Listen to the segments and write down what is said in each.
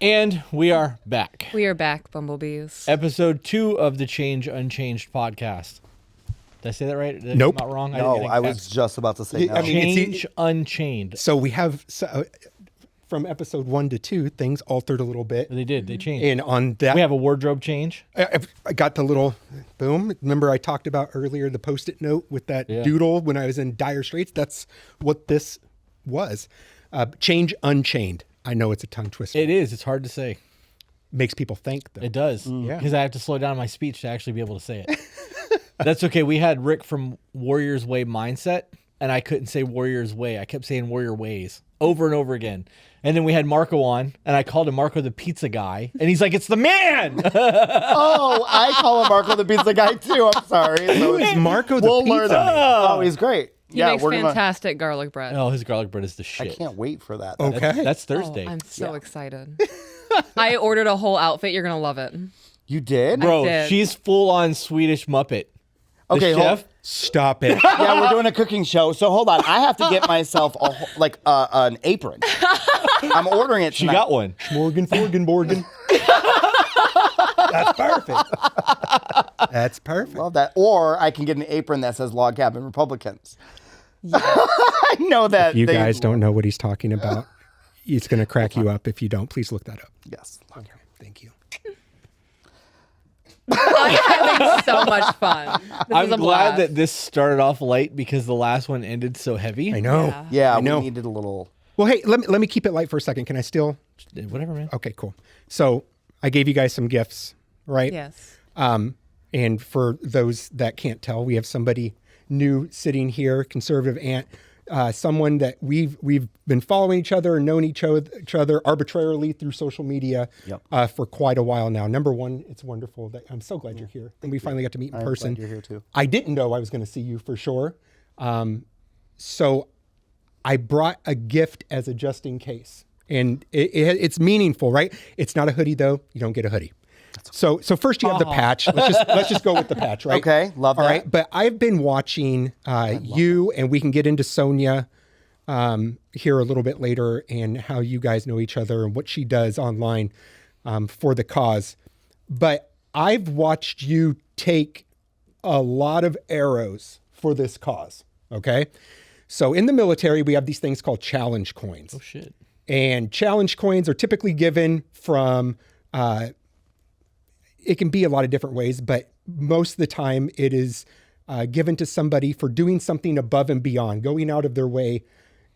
And we are back. We are back, bumblebees. Episode 2 of the Change Unchained podcast. Did I say that right? Did I Nope. come out wrong? No, I was just about to say no. I mean, Change Unchained. So we have from episode 1 to 2, things altered a little bit. They did. They changed. And on that, We have a wardrobe change. I got the little boom. Remember I talked about earlier the Post-it note with that doodle when I was in dire straits? That's what this was. Change Unchained. I know it's a tongue twister. It is. It's hard to say. Makes people think, though. It does. Yeah. Because I have to slow down my speech to actually be able to say it. That's okay. We had Rick from Warriors Way Mindset, and I couldn't say Warriors Way. I kept saying Warrior Ways over and over again. And then we had Marco on, and I called him Marco the pizza guy, and he's like, "It's the man." Oh, I call him Marco the pizza guy too. I'm sorry. Who is Marco the pizza man? Oh, he's great. He makes fantastic garlic bread. Oh, his garlic bread is the I shit. can't wait for that. Okay. That's Thursday. Oh, I'm so excited. I ordered a whole outfit. You're going to love it. You did? Bro, did. she's full on Swedish Muppet. The Okay, chef. Stop it. Yeah, we're doing a cooking show. So hold on. I have to get myself an apron. I'm ordering it She tonight. got one. Morgan, Forgan, Morgan. That's perfect. That's perfect. Love that. Or I can get an apron that says Log Cabin Republicans. I know that. You guys don't know what he's talking about. It's going to crack you up if you don't. Please look that up. Yes. Okay, thank you. I'm having so much fun. This I'm is a glad blast. that this started off light because the last one ended so heavy. I know. Yeah. Yeah, I know. we needed a little. Well, hey, let me keep it light for a second. Can I still? Whatever, man. Okay, cool. So I gave you guys some gifts, right? Yes. And for those that can't tell, we have somebody new sitting here, conservative aunt, someone that we've been following each other and known each other arbitrarily through social media for quite a while now. Number one, it's wonderful that I'm so glad you're here, and we finally got to meet in person. Glad you're here too. I didn't know I was going to see you for sure, so I brought a gift as a just in case, and it's meaningful, right? It's not a hoodie though. You don't get a hoodie. So first you have the patch. Let's just go with the patch, right? Okay, love that. All right, but I've been watching you, and we can get into Sonia here a little bit later, and how you guys know each other and what she does online for the cause. But I've watched you take a lot of arrows for this cause. Okay, so in the military we have these things called challenge coins. Oh shit. And challenge coins are typically given from. It can be a lot of different ways, but most of the time it is given to somebody for doing something above and beyond, going out of their way.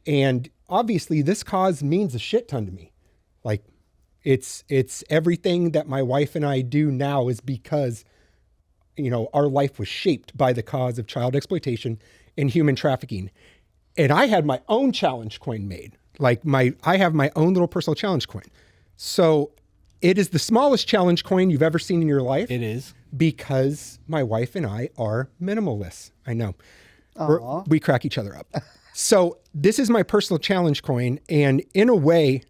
And obviously this cause means a shit ton to me. Like it's everything that my wife and I do now is because, our life was shaped by the cause of child exploitation and human trafficking. And I had my own challenge coin made. I have my own little personal challenge coin. So it is the smallest challenge coin you've ever seen in your life. It is. Because my wife and I are minimalists. I know. We crack each other up. So this is my personal challenge coin. And in a way,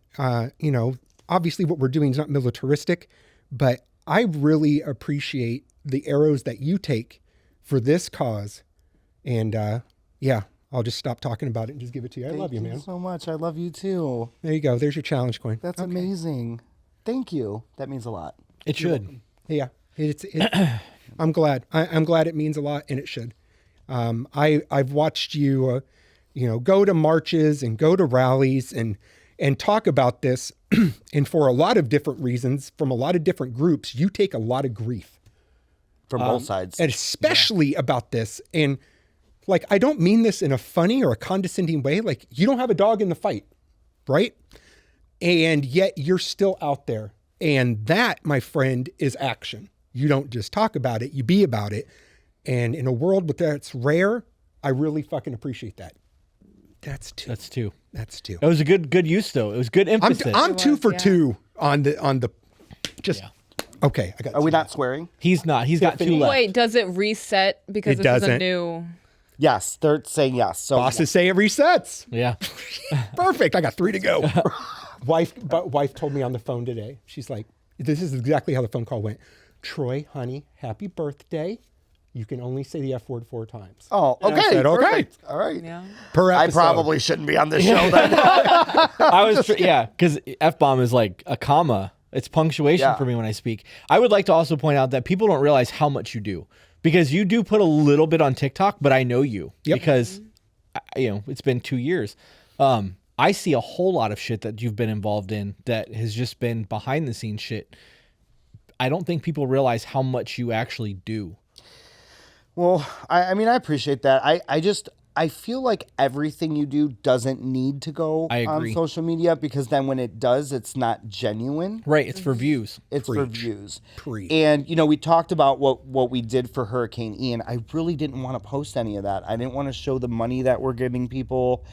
obviously what we're doing is not militaristic, but I really appreciate the arrows that you take for this cause. And I'll just stop talking about it and just give it to you. I love you, man. Thank you so much. I love you too. There you go. There's your challenge coin. That's amazing. Thank you. That means a lot. It should. Yeah, I'm glad. I'm glad it means a lot, and it should. I've watched you, go to marches and go to rallies and talk about this, and for a lot of different reasons, from a lot of different groups, you take a lot of grief From both sides. and especially about this. And I don't mean this in a funny or a condescending way. Like, you don't have a dog in the fight, right? And yet you're still out there. And that, my friend, is action. You don't just talk about it, you be about it. And in a world that's rare, I really fucking appreciate that. That's two. That's two. That was a good use though. It was good emphasis. I'm 2 for 2 on the just okay. I got. Are we not swearing? He's not. He's got 2 left. Wait, does it reset because It this is a doesn't. new... Yes, they're saying yes. So Bosses say it resets. Yeah. Perfect. I got 3 to go. Wife told me on the phone today. She's like, this is exactly how the phone call went. Troy, honey, happy birthday. you can only say the F word 4 times. Oh, okay. said, okay. Perfect. All right. Yeah. Per I episode. probably shouldn't be on this show then. I was because F-bomb is like a comma. It's punctuation Yeah. for me when I speak. I would like to also point out that people don't realize how much you do, because you do put a little bit on TikTok, but I know you because it's been 2 years. I see a whole lot of shit that you've been involved in that has just been behind the scenes shit. I don't think people realize how much you actually do. Well, I mean, I appreciate that. I feel like everything you do doesn't need to go I on agree. social media, because then when it does, it's not genuine. Right, it's for views. It's for Preach. views. Preach. And, we talked about what we did for Hurricane Ian. I really didn't want to post any of that. I didn't want to show the money that we're giving people,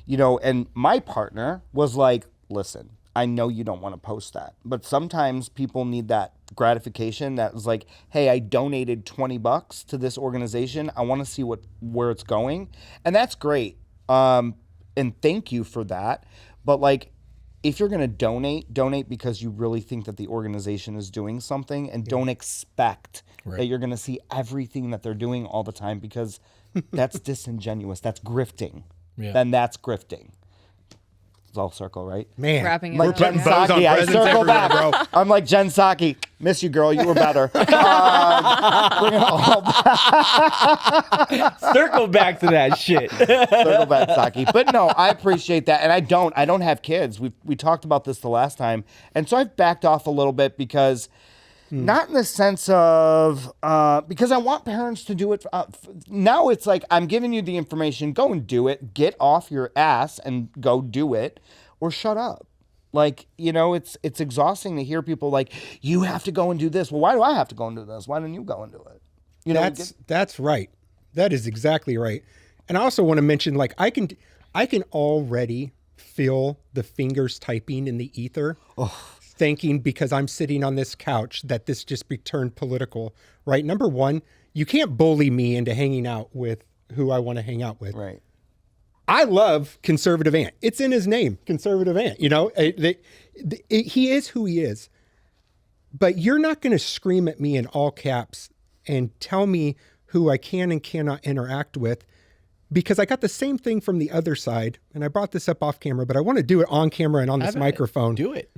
and my partner was like, listen, I know you don't want to post that, but sometimes people need that gratification that was like, hey, I donated $20 to this organization. I want to see where it's going. And that's great. And thank you for that. But like, if you're going to donate because you really think that the organization is doing something, and don't expect that you're going to see everything that they're doing all the time, because that's disingenuous. That's grifting. Yeah. Then that's grifting. It's all circle, right? Man, Wrapping it we're up, putting yeah. bows on I presents circle everywhere, back. bro. I'm like, Jen Psaki, miss you, girl. You were better. Bring it all back. Circle back to that shit. Circle back, Saki. But no, I appreciate that. And I don't have kids. We talked about this the last time. And so I've backed off a little bit, because not in the sense of, because I want parents to do it. Now it's like, I'm giving you the information, go and do it. Get off your ass and go do it, or shut up. Like, it's exhausting to hear people like, you have to go and do this. Well, why do I have to go and do this? Why don't you go and do it? That's right. That is exactly right. And I also want to mention, like, I can already feel the fingers typing in the ether, thinking, because I'm sitting on this couch, that this just be turned political, right? Number one, you can't bully me into hanging out with who I want to hang out with. Right. I love Conservative Ant. It's in his name, Conservative Ant. He is who he is. But you're not going to scream at me in all caps and tell me who I can and cannot interact with, because I got the same thing from the other side. And I brought this up off camera, but I want to do it on camera and on this microphone. Do it.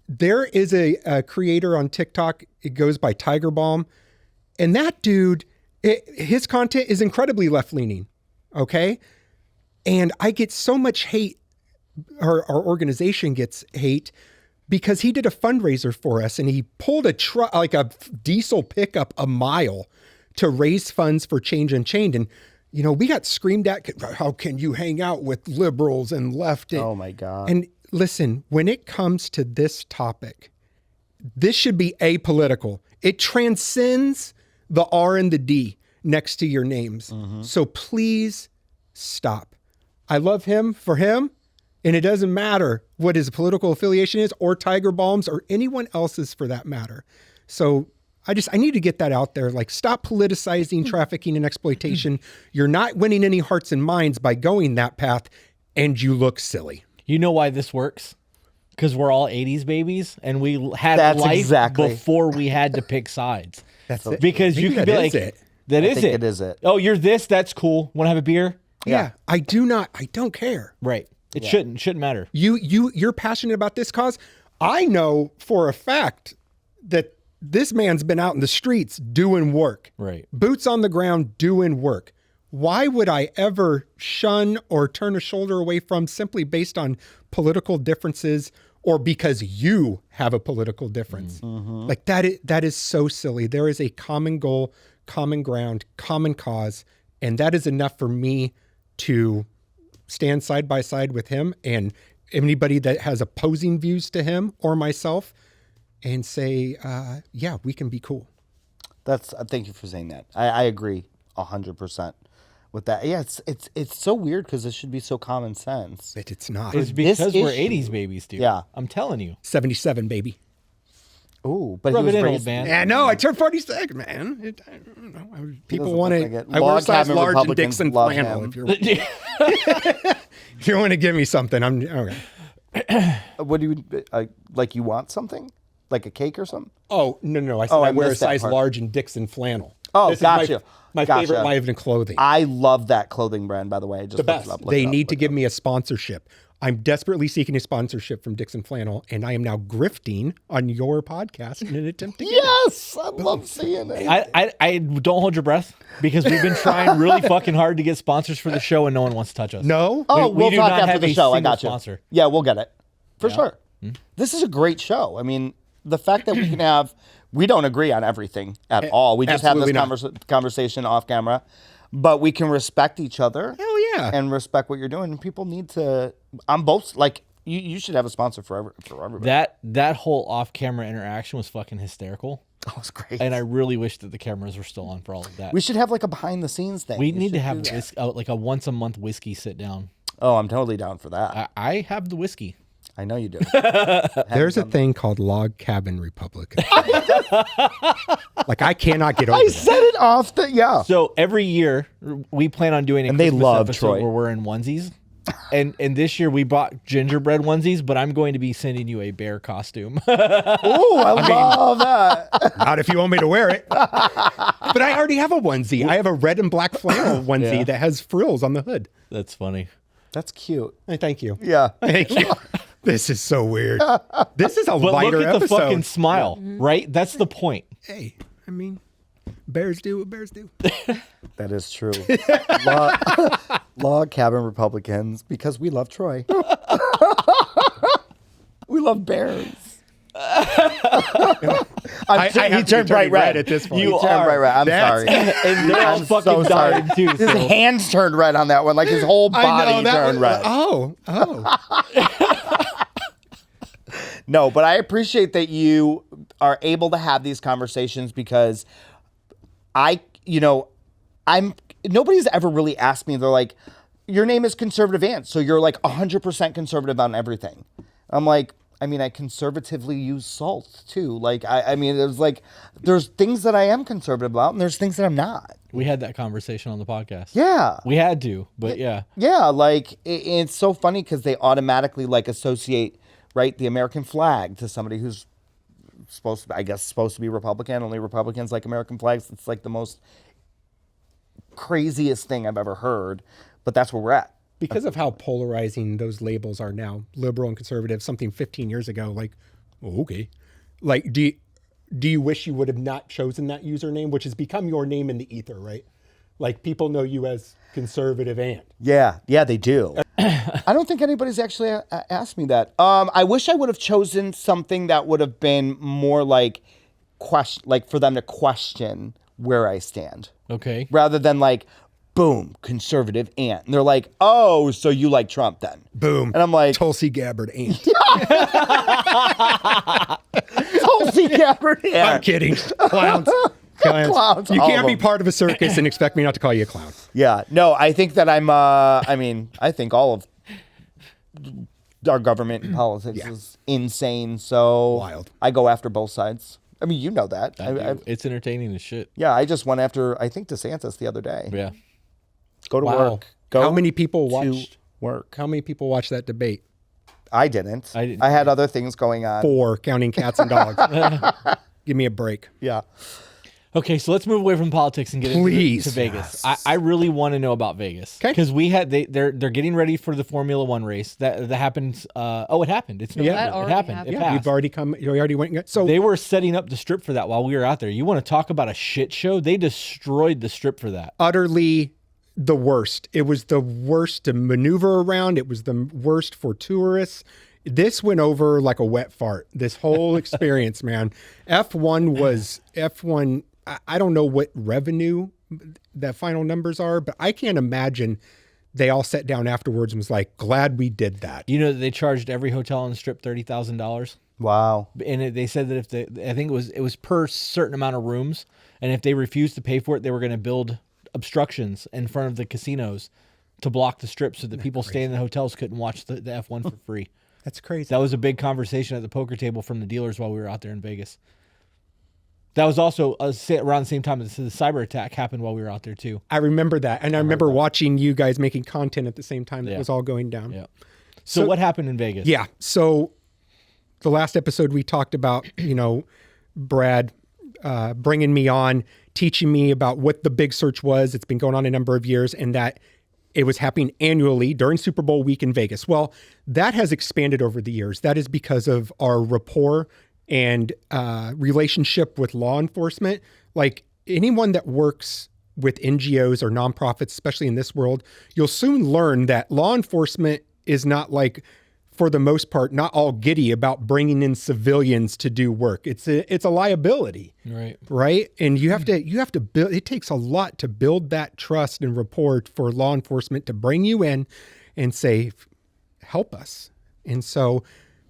There is a creator on TikTok. It goes by Tiger Balm. And that dude, his content is incredibly left-leaning. Okay? And I get so much hate, our organization gets hate, because he did a fundraiser for us, and he pulled a truck, like a diesel pickup, a mile to raise funds for Change Unchained. And, we got screamed at, how can you hang out with liberals and left? Oh my God. And listen, when it comes to this topic, this should be apolitical. It transcends the R and the D next to your names. So please stop. I love him for him, and it doesn't matter what his political affiliation is, or Tiger Balm's, or anyone else's for that matter. So I need to get that out there. Like, stop politicizing trafficking and exploitation. You're not winning any hearts and minds by going that path, and you look silly. You know why this works? Because we're all 80s babies, and we had That's life exactly. before we had to pick sides. That's it. Because you Maybe could be that like, is it. that I is think it. it is it. Oh, you're this? That's cool. Want to have a beer? Yeah. I don't care. Right. It shouldn't matter. You're passionate about this cause. I know for a fact that this man's been out in the streets doing work. Right. Boots on the ground doing work. Why would I ever shun or turn a shoulder away from simply based on political differences, or because you have a political difference? Like, that is so silly. There is a common goal, common ground, common cause, and that is enough for me to stand side by side with him and anybody that has opposing views to him or myself, and say, yeah, we can be cool. That's thank you for saying that. I agree 100% with that. Yeah, it's so weird, because it should be so common sense. But it's not. It's this because we're issue. 80s babies, dude. Yeah. I'm telling you. 77, baby. Ooh, but Rub he was it in, old raised. man. Yeah, no, I turned 46, man. I don't know. People doesn't want look to. like it. I wear Log size cabin large and Republicans Dixon love flannel. him. If you want to give me something, I'm okay. What do you you want something, like a cake or something? Oh no, I said Oh, I I wear a missed that size part. large and Dixon flannel. Oh, This is gotcha. my Gotcha. favorite line of clothing. I love that clothing brand, by the way. I just The looked best. it up, looked They it up, need to looked give it me a sponsorship. I'm desperately seeking a sponsorship from Dixon Flannel, and I am now grifting on your podcast in an attempt to up. get it. Yes, I love seeing it. I don't hold your breath because we've been trying really fucking hard to get sponsors for the show and no one wants to touch us. No? Oh, we we'll do talk not after have the a show. I single got you. sponsor. Yeah, we'll get it for sure. Hmm? This is a great show. I mean, the fact that we can have, we don't agree on everything at all. We just have this Absolutely not. conversation off camera, but we can respect each other. Hell yeah. And respect what you're doing. And people need to. I'm both like you should have a sponsor for everybody. That whole off-camera interaction was fucking hysterical, That was great. and I really wish that the cameras were still on for all of that. We should have like a behind the scenes thing. We need to have like a once a month whiskey sit down. Oh, I'm totally down for that. I have the whiskey. I know you do. There's a thing called Log Cabin Republican. Like, I cannot get over I that. said it off the So every year we plan on doing a And they Christmas love episode Troy. where we're in onesies. And this year we bought gingerbread onesies, but I'm going to be sending you a bear costume. Oh, I love that. Not if you want me to wear it. But I already have a onesie. I have a red and black flannel onesie Yeah. that has frills on the hood. That's funny. That's cute. Hey, thank you. Yeah. Thank you. This is so weird. This is a But lighter look at the episode. fucking smile, right? That's the point. Hey, I mean, bears do what bears do. That is true. Log Cabin Republicans, because we love Troy. We love bears. I he have to be turned bright turning red at this point. He turned bright red. I'm That's- sorry. And they're all I'm fucking so sorry. dying too. His So. hands turned red on that one, like his whole body turned red. Oh. No, but I appreciate that you are able to have these conversations because nobody's ever really asked me. They're like, your name is Conservative Ant, so you're like 100% conservative on everything. I'm like, I mean, I conservatively use salt too. Like, I mean, there's things that I am conservative about and there's things that I'm not. We had that conversation on the podcast. Yeah. We had to, but yeah. Yeah, like it's so funny because they automatically like associate, right, the American flag to somebody who's supposed to be Republican. Only Republicans like American flags. It's like the most craziest thing I've ever heard, but that's where we're at. Because of how polarizing those labels are now, liberal and conservative, something 15 years ago, like, oh, okay. Like, do you wish you would have not chosen that username, which has become your name in the ether, right? Like, people know you as Conservative Ant. Yeah, they do. I don't think anybody's actually asked me that. I wish I would have chosen something that would have been more like for them to question where I stand, Okay. rather than like, boom, Conservative Ant. And they're like, oh, so you like Trump then? Boom. And I'm like, Tulsi Gabbard Ant. Tulsi Gabbard Ant. I'm kidding. Clowns. Clowns, You all can't of be them. part of a circus and expect me not to call you a clown. Yeah, no, I think that I think all of our government and politics is insane. So Wild. I go after both sides. I mean, you know that. It's entertaining as shit. Yeah, I just went after, I think, DeSantis the other day. Yeah. Go to Wow. work. Go How many people to watched? work? How many people watched that debate? I didn't. I didn't. I had other things going on. 4, counting cats and dogs. Give me a break. Yeah. Okay, so let's move away from politics and get Please. into Vegas. I really want to know about Vegas 'Kay. because they're getting ready for the Formula One race that happened. It happened. It's November. That It already happened. happened. It Yeah, passed. you already went. So They were setting up the strip for that while we were out there. You want to talk about a shit show? They destroyed the strip for that. utterly the worst. It was the worst to maneuver around. It was the worst for tourists. This went over like a wet fart. This whole experience, man. F1. I don't know what revenue the final numbers are, but I can't imagine they all sat down afterwards and was like, glad we did that. You know that they charged every hotel on the strip $30,000, Wow. and they said that I think it was per certain amount of rooms, and if they refused to pay for it, they were going to build obstructions in front of the casinos to block the strip so that people staying in the hotels couldn't watch the F1 for free. That's crazy. That was a big conversation at the poker table from the dealers while we were out there in Vegas. That was also around the same time as the cyber attack happened while we were out there too. I remember that. And I remember watching you guys making content at the same time that Yeah. was all going down. Yeah. So what happened in Vegas? Yeah. So the last episode we talked about, Brad bringing me on, teaching me about what the big search was. It's been going on a number of years, and that it was happening annually during Super Bowl week in Vegas. Well, that has expanded over the years. That is because of our rapport and relationship with law enforcement. Like anyone that works with NGOs or nonprofits, especially in this world, you'll soon learn that law enforcement is not like, for the most part, not all giddy about bringing in civilians to do work. It's a liability, right? And you have to build. It takes a lot to build that trust and rapport for law enforcement to bring you in and say, help us. And so,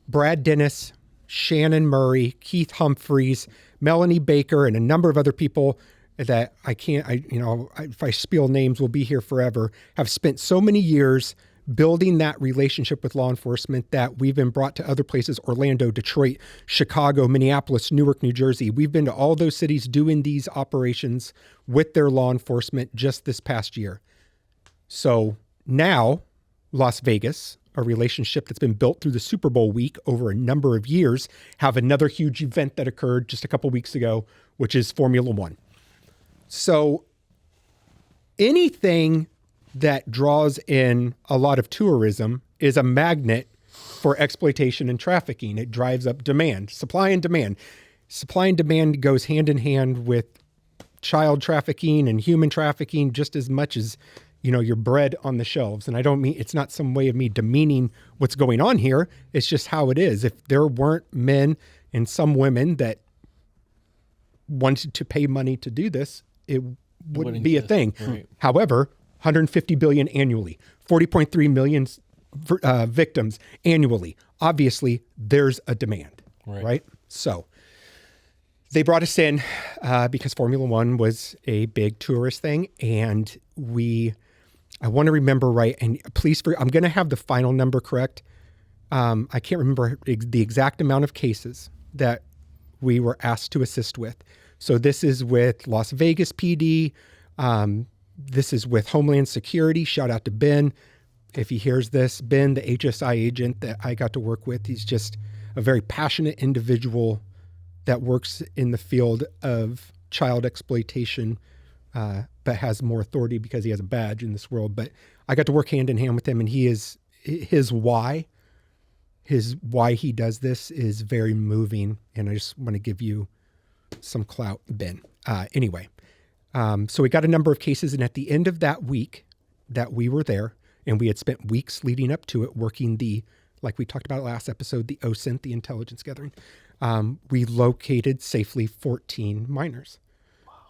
Brad Dennis, Shannon Murray, Keith Humphreys, Melanie Baker, and a number of other people that if I spiel names, we'll be here forever, have spent so many years building that relationship with law enforcement that we've been brought to other places: Orlando, Detroit, Chicago, Minneapolis, Newark, New Jersey. We've been to all those cities doing these operations with their law enforcement just this past year. So now Las Vegas, a relationship that's been built through the Super Bowl week over a number of years, have another huge event that occurred just a couple weeks ago, which is Formula One. So anything that draws in a lot of tourism is a magnet for exploitation and trafficking. It drives up demand, supply and demand. Supply and demand goes hand in hand with child trafficking and human trafficking just as much as, your bread on the shelves. And I don't mean, it's not some way of me demeaning what's going on here. It's just how it is. If there weren't men and some women that wanted to pay money to do this, it wouldn't be a thing. Right. However, 150 billion annually, 40.3 million victims annually. Obviously, there's a demand, right? So they brought us in because Formula One was a big tourist thing, and I want to remember right, and please, I'm going to have the final number correct. I can't remember the exact amount of cases that we were asked to assist with. So this is with Las Vegas PD. This is with Homeland Security. Shout out to Ben. If he hears this, Ben, the HSI agent that I got to work with, he's just a very passionate individual that works in the field of child exploitation, but has more authority because he has a badge in this world. But I got to work hand in hand with him, and his why he does this is very moving. And I just want to give you some clout, Ben. Anyway, so we got a number of cases, and at the end of that week that we were there, and we had spent weeks leading up to it working like we talked about last episode, the OSINT, the intelligence gathering, we located safely 14 minors.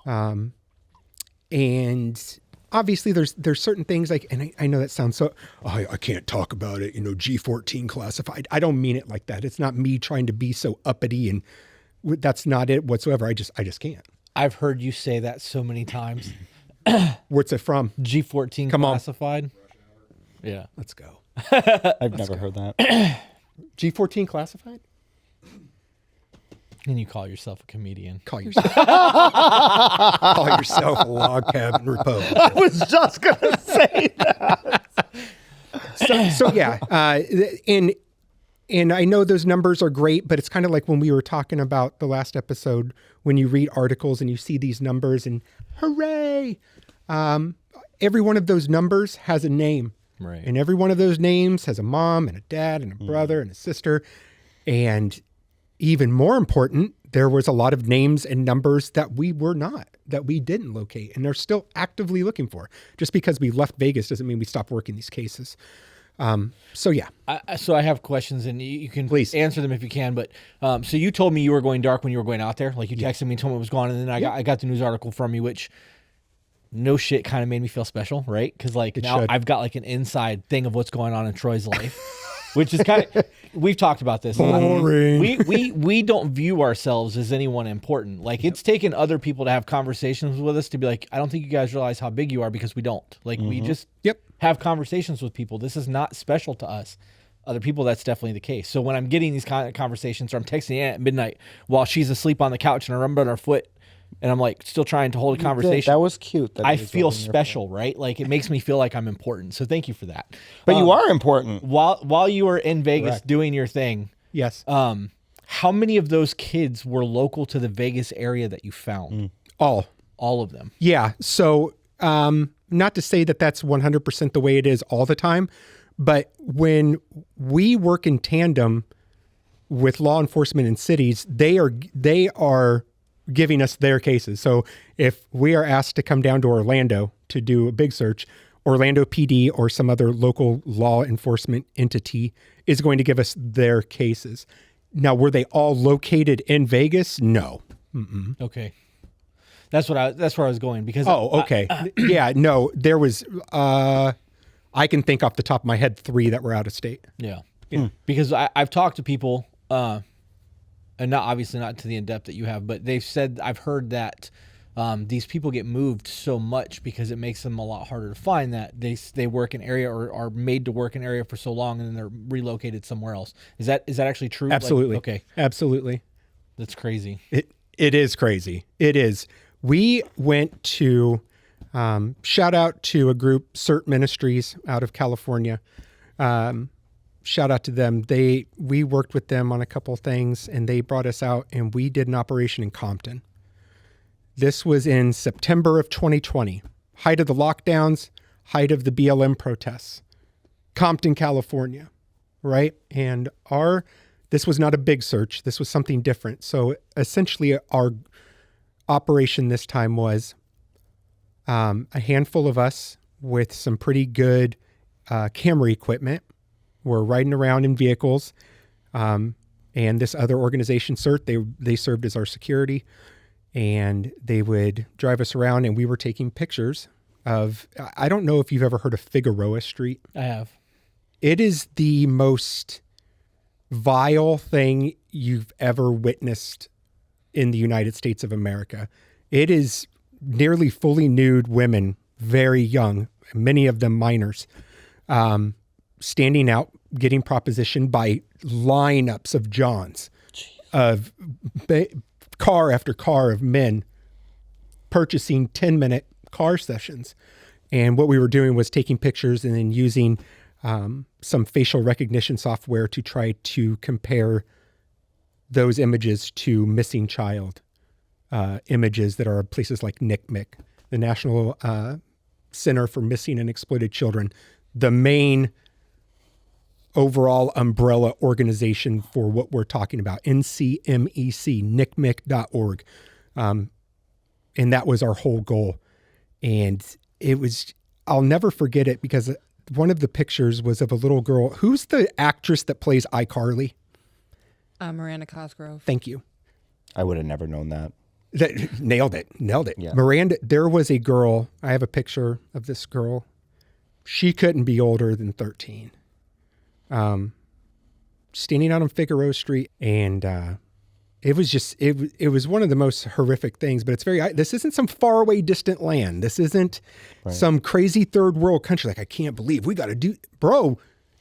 Wow. And obviously there's certain things like, and I know that sounds so, I can't talk about it, G14 classified. I don't mean it like that. It's not me trying to be so uppity, and that's not it whatsoever. I just can't. I've heard you say that so many times. What's it from? G14 Come classified. On. Yeah. Let's go. I've never heard that. G14 classified? And you call yourself a comedian. Call yourself a log cabin Republican. I was just going to say that. So yeah. And I know those numbers are great, but it's kind of like when we were talking about the last episode, when you read articles and you see these numbers and hooray. Every one of those numbers has a name. Right. And every one of those names has a mom and a dad and a brother and a sister. And even more important, there was a lot of names and numbers that we didn't locate, and they're still actively looking for. Just because we left Vegas doesn't mean we stopped working these cases. So yeah. So I have questions, and you can please answer them if you can. But so you told me you were going dark when you were going out there. Like you texted me and told me it was gone, and then I got the news article from you, which no shit kind of made me feel special, right? Because now I've got like an inside thing of what's going on in Troy's life. Which is kind of, we've talked about this. Boring. We don't view ourselves as anyone important. Like it's taken other people to have conversations with us to be like, I don't think you guys realize how big you are, because we don't. Like we just have conversations with people. This is not special to us. Other people, that's definitely the case. So when I'm getting these kind of conversations, or I'm texting Aunt at midnight while she's asleep on the couch and I rub on her foot, and I'm like still trying to hold a conversation. That was cute. I feel special, right? Like it makes me feel like I'm important. So thank you for that. But you are important. While you were in Vegas doing your thing, yes. How How many of those kids were local to the Vegas area that you found? All Of them. Yeah. So, not to say that that's 100% the way it is all the time, but when we work in tandem with law enforcement in cities, they are giving us their cases. So if we are asked to come down to Orlando to do a big search, Orlando PD or some other local law enforcement entity is going to give us their cases. Now, were they all located in Vegas? No. Okay. That's where I was going because Okay. Yeah, no, there was, I can think off the top of my head 3 that were out of state. Yeah. Because I've talked to people, and not obviously not to the in depth that you have, but they've said, I've heard that these people get moved so much because it makes them a lot harder to find, that they work an area or are made to work an area for so long and then they're relocated somewhere else. Is that actually true? Absolutely. Like, okay. Absolutely. That's crazy. It is crazy. It is. We went to, shout out to a group, CERT Ministries out of California. Shout out to them. We worked with them on a couple of things and they brought us out and we did an operation in Compton. This was in September of 2020, height of the lockdowns, height of the BLM protests, Compton, California, right? And this was not a big search. This was something different. So essentially our operation this time was a handful of us with some pretty good camera equipment. We're riding around in vehicles. And this other organization, CERT, they served as our security. And they would drive us around and we were taking pictures of, I don't know if you've ever heard of Figueroa Street. I have. It is the most vile thing you've ever witnessed in the United States of America. It is nearly fully nude women, very young, many of them minors, standing out, getting propositioned by lineups of Johns, of car after car of men purchasing 10-minute car sessions. And what we were doing was taking pictures and then using some facial recognition software to try to compare those images to missing child images that are places like NCMEC, the National Center for Missing and Exploited Children, the main overall umbrella organization for what we're talking about, NCMEC, NCMEC.org. And that was our whole goal. And it was, I'll never forget it because one of the pictures was of a little girl. Who's the actress that plays iCarly? Miranda Cosgrove. Thank you. I would have never known that. Nailed it. Yeah. Miranda, there was a girl. I have a picture of this girl. She couldn't be older than 13. Standing out on Figueroa Street. And it was just, it was one of the most horrific things, but this isn't some faraway distant land. This isn't some crazy third world country. Like, I can't believe we got to do, bro,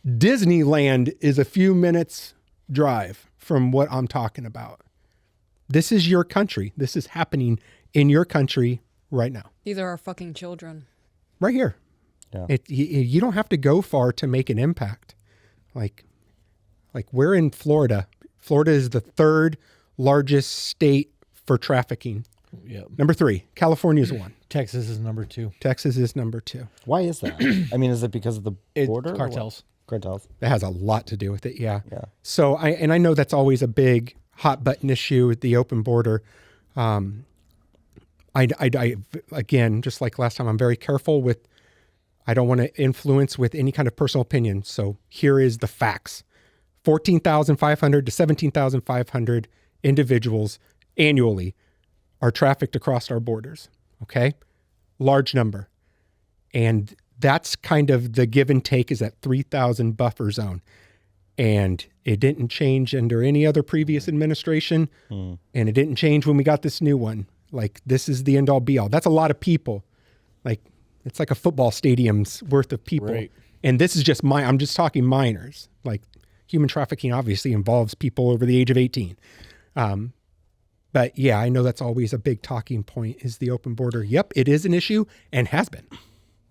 Disneyland is a few minutes drive from what I'm talking about. This is your country. This is happening in your country right now. These are our fucking children. Right here. Yeah. You don't have to go far to make an impact. Like we're in Florida. Florida is the 3rd largest state for trafficking. Yep. Number 3, California is 1. Texas is number 2. Texas is number 2. Why is that? I mean, is it because of the border? Cartels. Cartels. That has a lot to do with it. Yeah. Yeah. So I know that's always a big hot button issue with the open border. I again, just like last time, I'm very careful with, I don't want to influence with any kind of personal opinion. So here is the facts. 14,500 to 17,500 individuals annually are trafficked across our borders. Okay. Large number. And that's kind of the give and take, is that 3,000 buffer zone. And it didn't change under any other previous administration. And it didn't change when we got this new one. Like, this is the end all be all. That's a lot of people. Like, it's like a football stadium's worth of people. Right. And this is just I'm just talking minors. Like, human trafficking obviously involves people over the age of 18. But yeah, I know that's always a big talking point, is the open border. Yep, it is an issue and has been.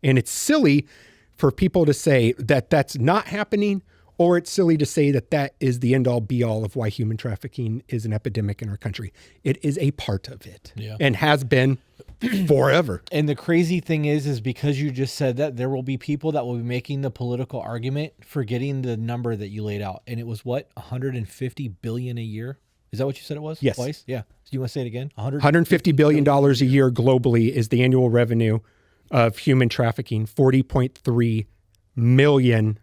And it's silly for people to say that that's not happening or it's silly to say that that is the end all be all of why human trafficking is an epidemic in our country. It is a part of it and has been forever. And the crazy thing is because you just said that, there will be people that will be making the political argument forgetting the number that you laid out. And it was what? 150 billion a year? Is that what you said it was? Yes. Twice? Yeah. Do you want to say it again? $150 billion a year globally is the annual revenue of human trafficking. 40.3 million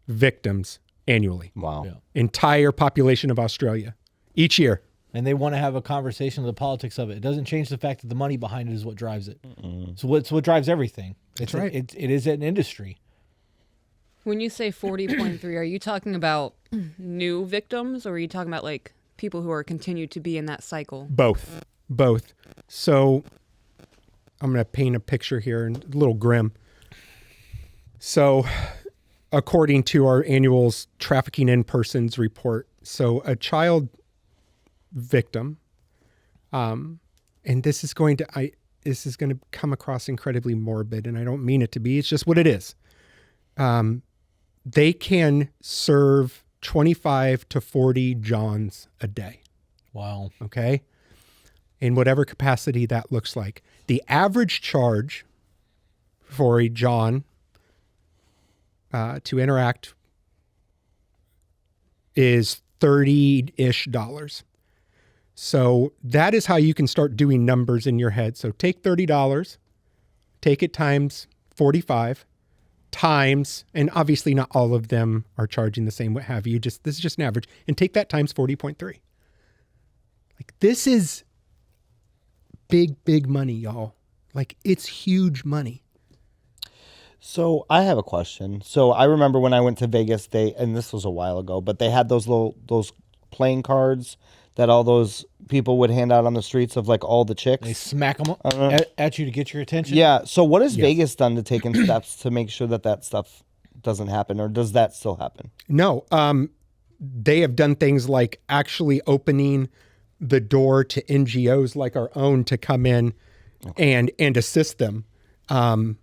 victims annually. Wow. Yeah. Entire population of Australia each year. And they want to have a conversation of the politics of it. It doesn't change the fact that the money behind it is what drives it. So it's what drives everything. It's right. It is an industry. When you say 40.3, are you talking about new victims, or are you talking about like people who are continued to be in that cycle? Both. So I'm going to paint a picture here, and a little grim. So according to our annual trafficking in persons report, so a child victim, and this is going to come across incredibly morbid, and I don't mean it to be, it's just what it is. They can serve 25 to 40 Johns a day. Wow. Okay. In whatever capacity that looks like. The average charge for a John to interact is $30-ish. So that is how you can start doing numbers in your head. So take $30, take it times 45 times, and obviously not all of them are charging the same, what have you. This is just an average, and take that times 40.3. Like, this is big money, y'all. Like, it's huge money. So I have a question. So I remember when I went to Vegas, and this was a while ago, but they had those playing cards that all those people would hand out on the streets of like all the chicks. They smack them at you to get your attention. Yeah. So what has Vegas done to take steps to make sure that stuff doesn't happen, or does that still happen? No. They have done things like actually opening the door to NGOs like our own to come in and assist them. That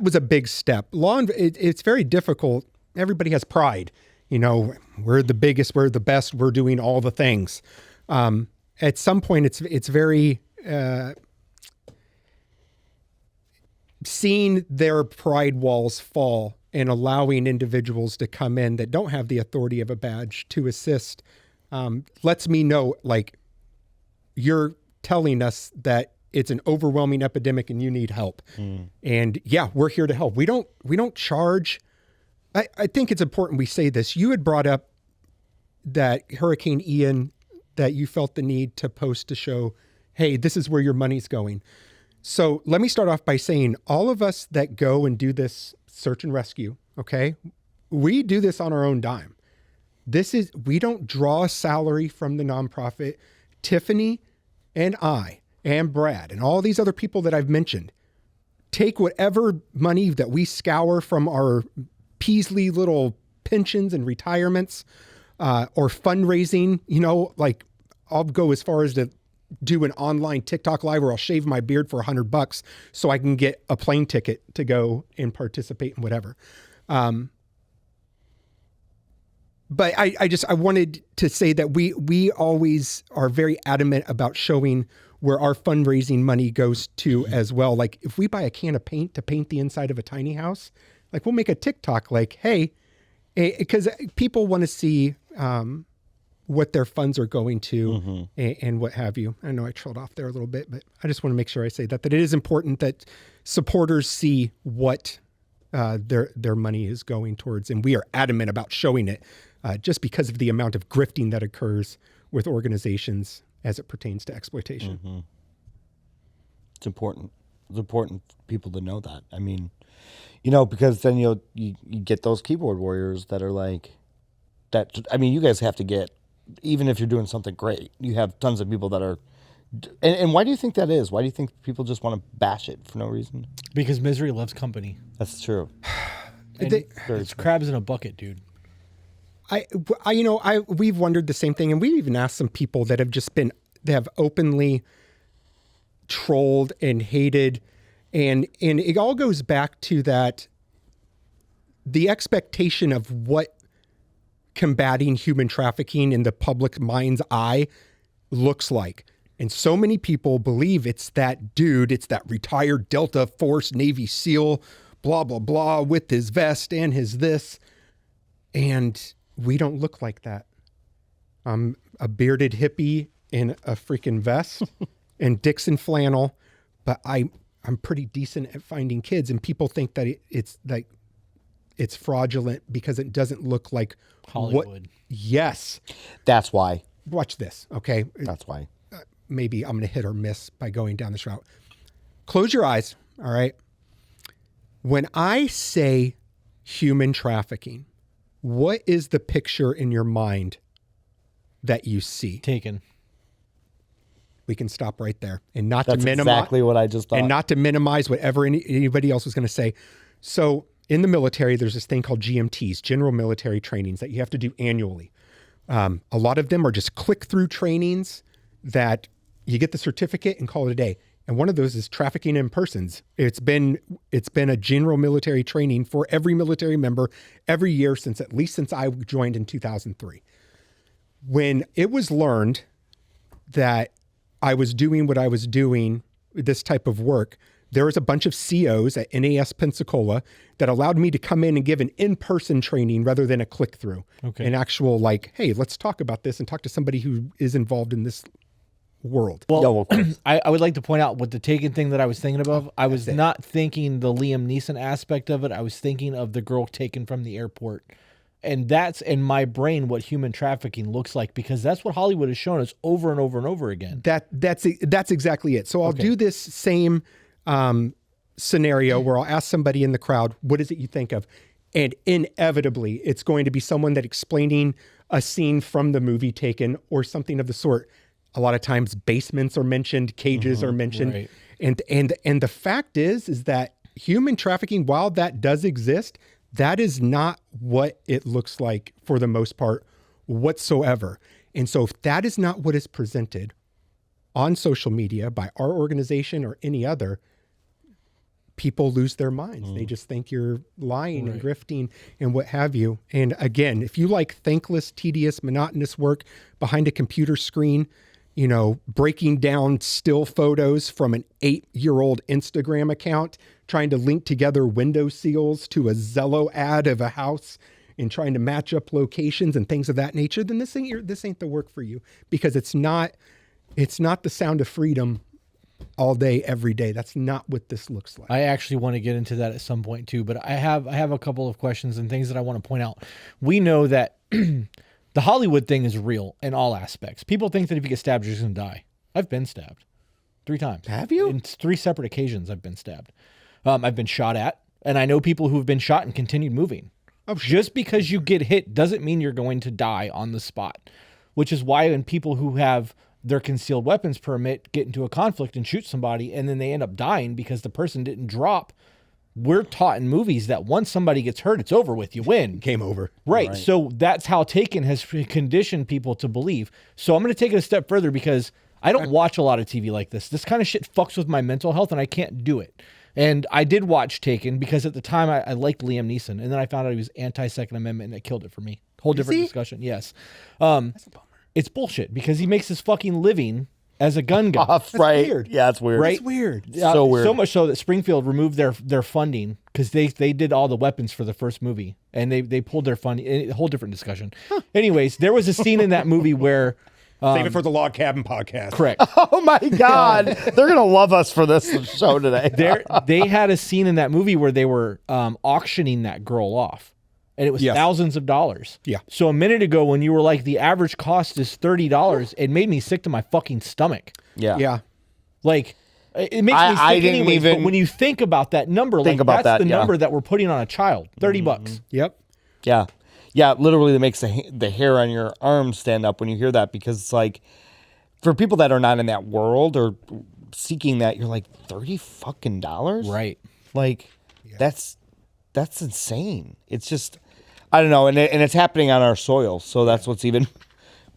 was a big step. It's very difficult. Everybody has pride. You know, we're the biggest, we're the best, we're doing all the things. At some point, it's very seeing their pride walls fall and allowing individuals to come in that don't have the authority of a badge to assist lets me know, like, you're telling us that it's an overwhelming epidemic and you need help. And yeah, we're here to help. We don't charge. I think it's important we say this. You had brought up that Hurricane Ian, that you felt the need to post to show, hey, this is where your money's going. So let me start off by saying, all of us that go and do this search and rescue, okay, we do this on our own dime. We don't draw a salary from the nonprofit. Tiffany and I and Brad and all these other people that I've mentioned take whatever money that we scour from our Peasley little pensions and retirements, or fundraising. You know, like, I'll go as far as to do an online TikTok live where I'll shave my beard for $100 so I can get a plane ticket to go and participate in whatever. But I wanted to say that we always are very adamant about showing where our fundraising money goes to as well. Like, if we buy a can of paint to paint the inside of a tiny house, like, we'll make a TikTok like, hey, because people want to see what their funds are going to and what have you. I know I trailed off there a little bit, but I just want to make sure I say that it is important that supporters see what their money is going towards. And we are adamant about showing it just because of the amount of grifting that occurs with organizations as it pertains to exploitation. It's important. It's important for people to know that. I mean, you know, because then you get those keyboard warriors that are like that. I mean, you guys have to get, even if you're doing something great, you have tons of people that are. And why do you think that is? Why do you think people just want to bash it for no reason? Because misery loves company. That's true. It's crabs in a bucket, dude. We've wondered the same thing, and we've even asked some people that have openly trolled and hated, and it all goes back to that the expectation of what combating human trafficking in the public mind's eye looks like. And so many people believe it's that dude, it's that retired Delta Force Navy SEAL, blah, blah, blah, with his vest and his this. And we don't look like that. I'm a bearded hippie in a freaking vest and Dixon flannel, but I'm pretty decent at finding kids. And people think that it's fraudulent because it doesn't look like Hollywood. Yes. That's why. Watch this, okay? That's why. Maybe I'm going to hit or miss by going down this route. Close your eyes, all right? When I say human trafficking, what is the picture in your mind that you see? Taken. We can stop right there, and not That's to minimize exactly what I just thought. and not to minimize whatever anybody else was going to say. So in the military, there's this thing called GMTs, General Military Trainings, that you have to do annually. A lot of them are just click-through trainings that you get the certificate and call it a day. And one of those is trafficking in persons. It's been a general military training for every military member every year since I joined in 2003. When it was learned that I was doing what I was doing, this type of work, there was a bunch of COs at NAS Pensacola that allowed me to come in and give an in-person training rather than a click-through. Okay. An actual hey, let's talk about this and talk to somebody who is involved in this world. Well, I would like to point out with the Taken thing that I was thinking of. I was not thinking the Liam Neeson aspect of it. I was thinking of the girl taken from the airport. And that's in my brain what human trafficking looks like, because that's what Hollywood has shown us over and over and over again. That's exactly it. So I'll do this same scenario where I'll ask somebody in the crowd, what is it you think of? And inevitably, it's going to be someone that explaining a scene from the movie Taken or something of the sort. A lot of times basements are mentioned, cages are mentioned. Right. And the fact is that human trafficking, while that does exist, that is not what it looks like for the most part whatsoever. And so if that is not what is presented on social media by our organization or any other, people lose their minds. They just think you're lying and grifting and what have you. And again, if you like thankless, tedious, monotonous work behind a computer screen, breaking down still photos from an 8-year-old Instagram account, trying to link together window seals to a Zello ad of a house and trying to match up locations and things of that nature, then this ain't the work for you, because it's not the sound of freedom all day, every day. That's not what this looks like. I actually want to get into that at some point too, but I have a couple of questions and things that I want to point out. We know that the Hollywood thing is real in all aspects. People think that if you get stabbed, you're just going to die. I've been stabbed 3 times. Have you? In 3 separate occasions, I've been stabbed. I've been shot at, and I know people who've been shot and continued moving. Just because you get hit doesn't mean you're going to die on the spot, which is why when people who have their concealed weapons permit get into a conflict and shoot somebody and then they end up dying because the person didn't drop, we're taught in movies that once somebody gets hurt, it's over with. You win. Game over. Right. So that's how Taken has conditioned people to believe. So I'm going to take it a step further because I don't watch a lot of TV like this. This kind of shit fucks with my mental health and I can't do it. And I did watch Taken because at the time I liked Liam Neeson, and then I found out he was anti-Second Amendment, and it killed it for me. Whole different discussion. Yes. That's a bummer. It's bullshit because he makes his fucking living as a gun guy. Right. weird. Yeah, it's weird. Right? It's weird. So weird. So much so that Springfield removed their funding because they did all the weapons for the first movie, and they pulled their funding. A whole different discussion. Anyways, there was a scene in that movie where Save it for the Log Cabin podcast. correct. Oh my God. They're going to love us for this show today. They had a scene in that movie where they were auctioning that girl off, and it was thousands of dollars. Yeah. So a minute ago, when you were like, the average cost is $30, it made me sick to my fucking stomach. Yeah. Yeah. Like, it makes me sick I didn't anyways, even but when you think about that number, that's the number that we're putting on a child, $30. Yep. Yeah. Yeah, literally that makes the hair on your arm stand up when you hear that, because it's like, for people that are not in that world or seeking that, you're like, $30 fucking dollars? Right. Like, that's insane. It's just, I don't know, and it's happening on our soil, so that's what's even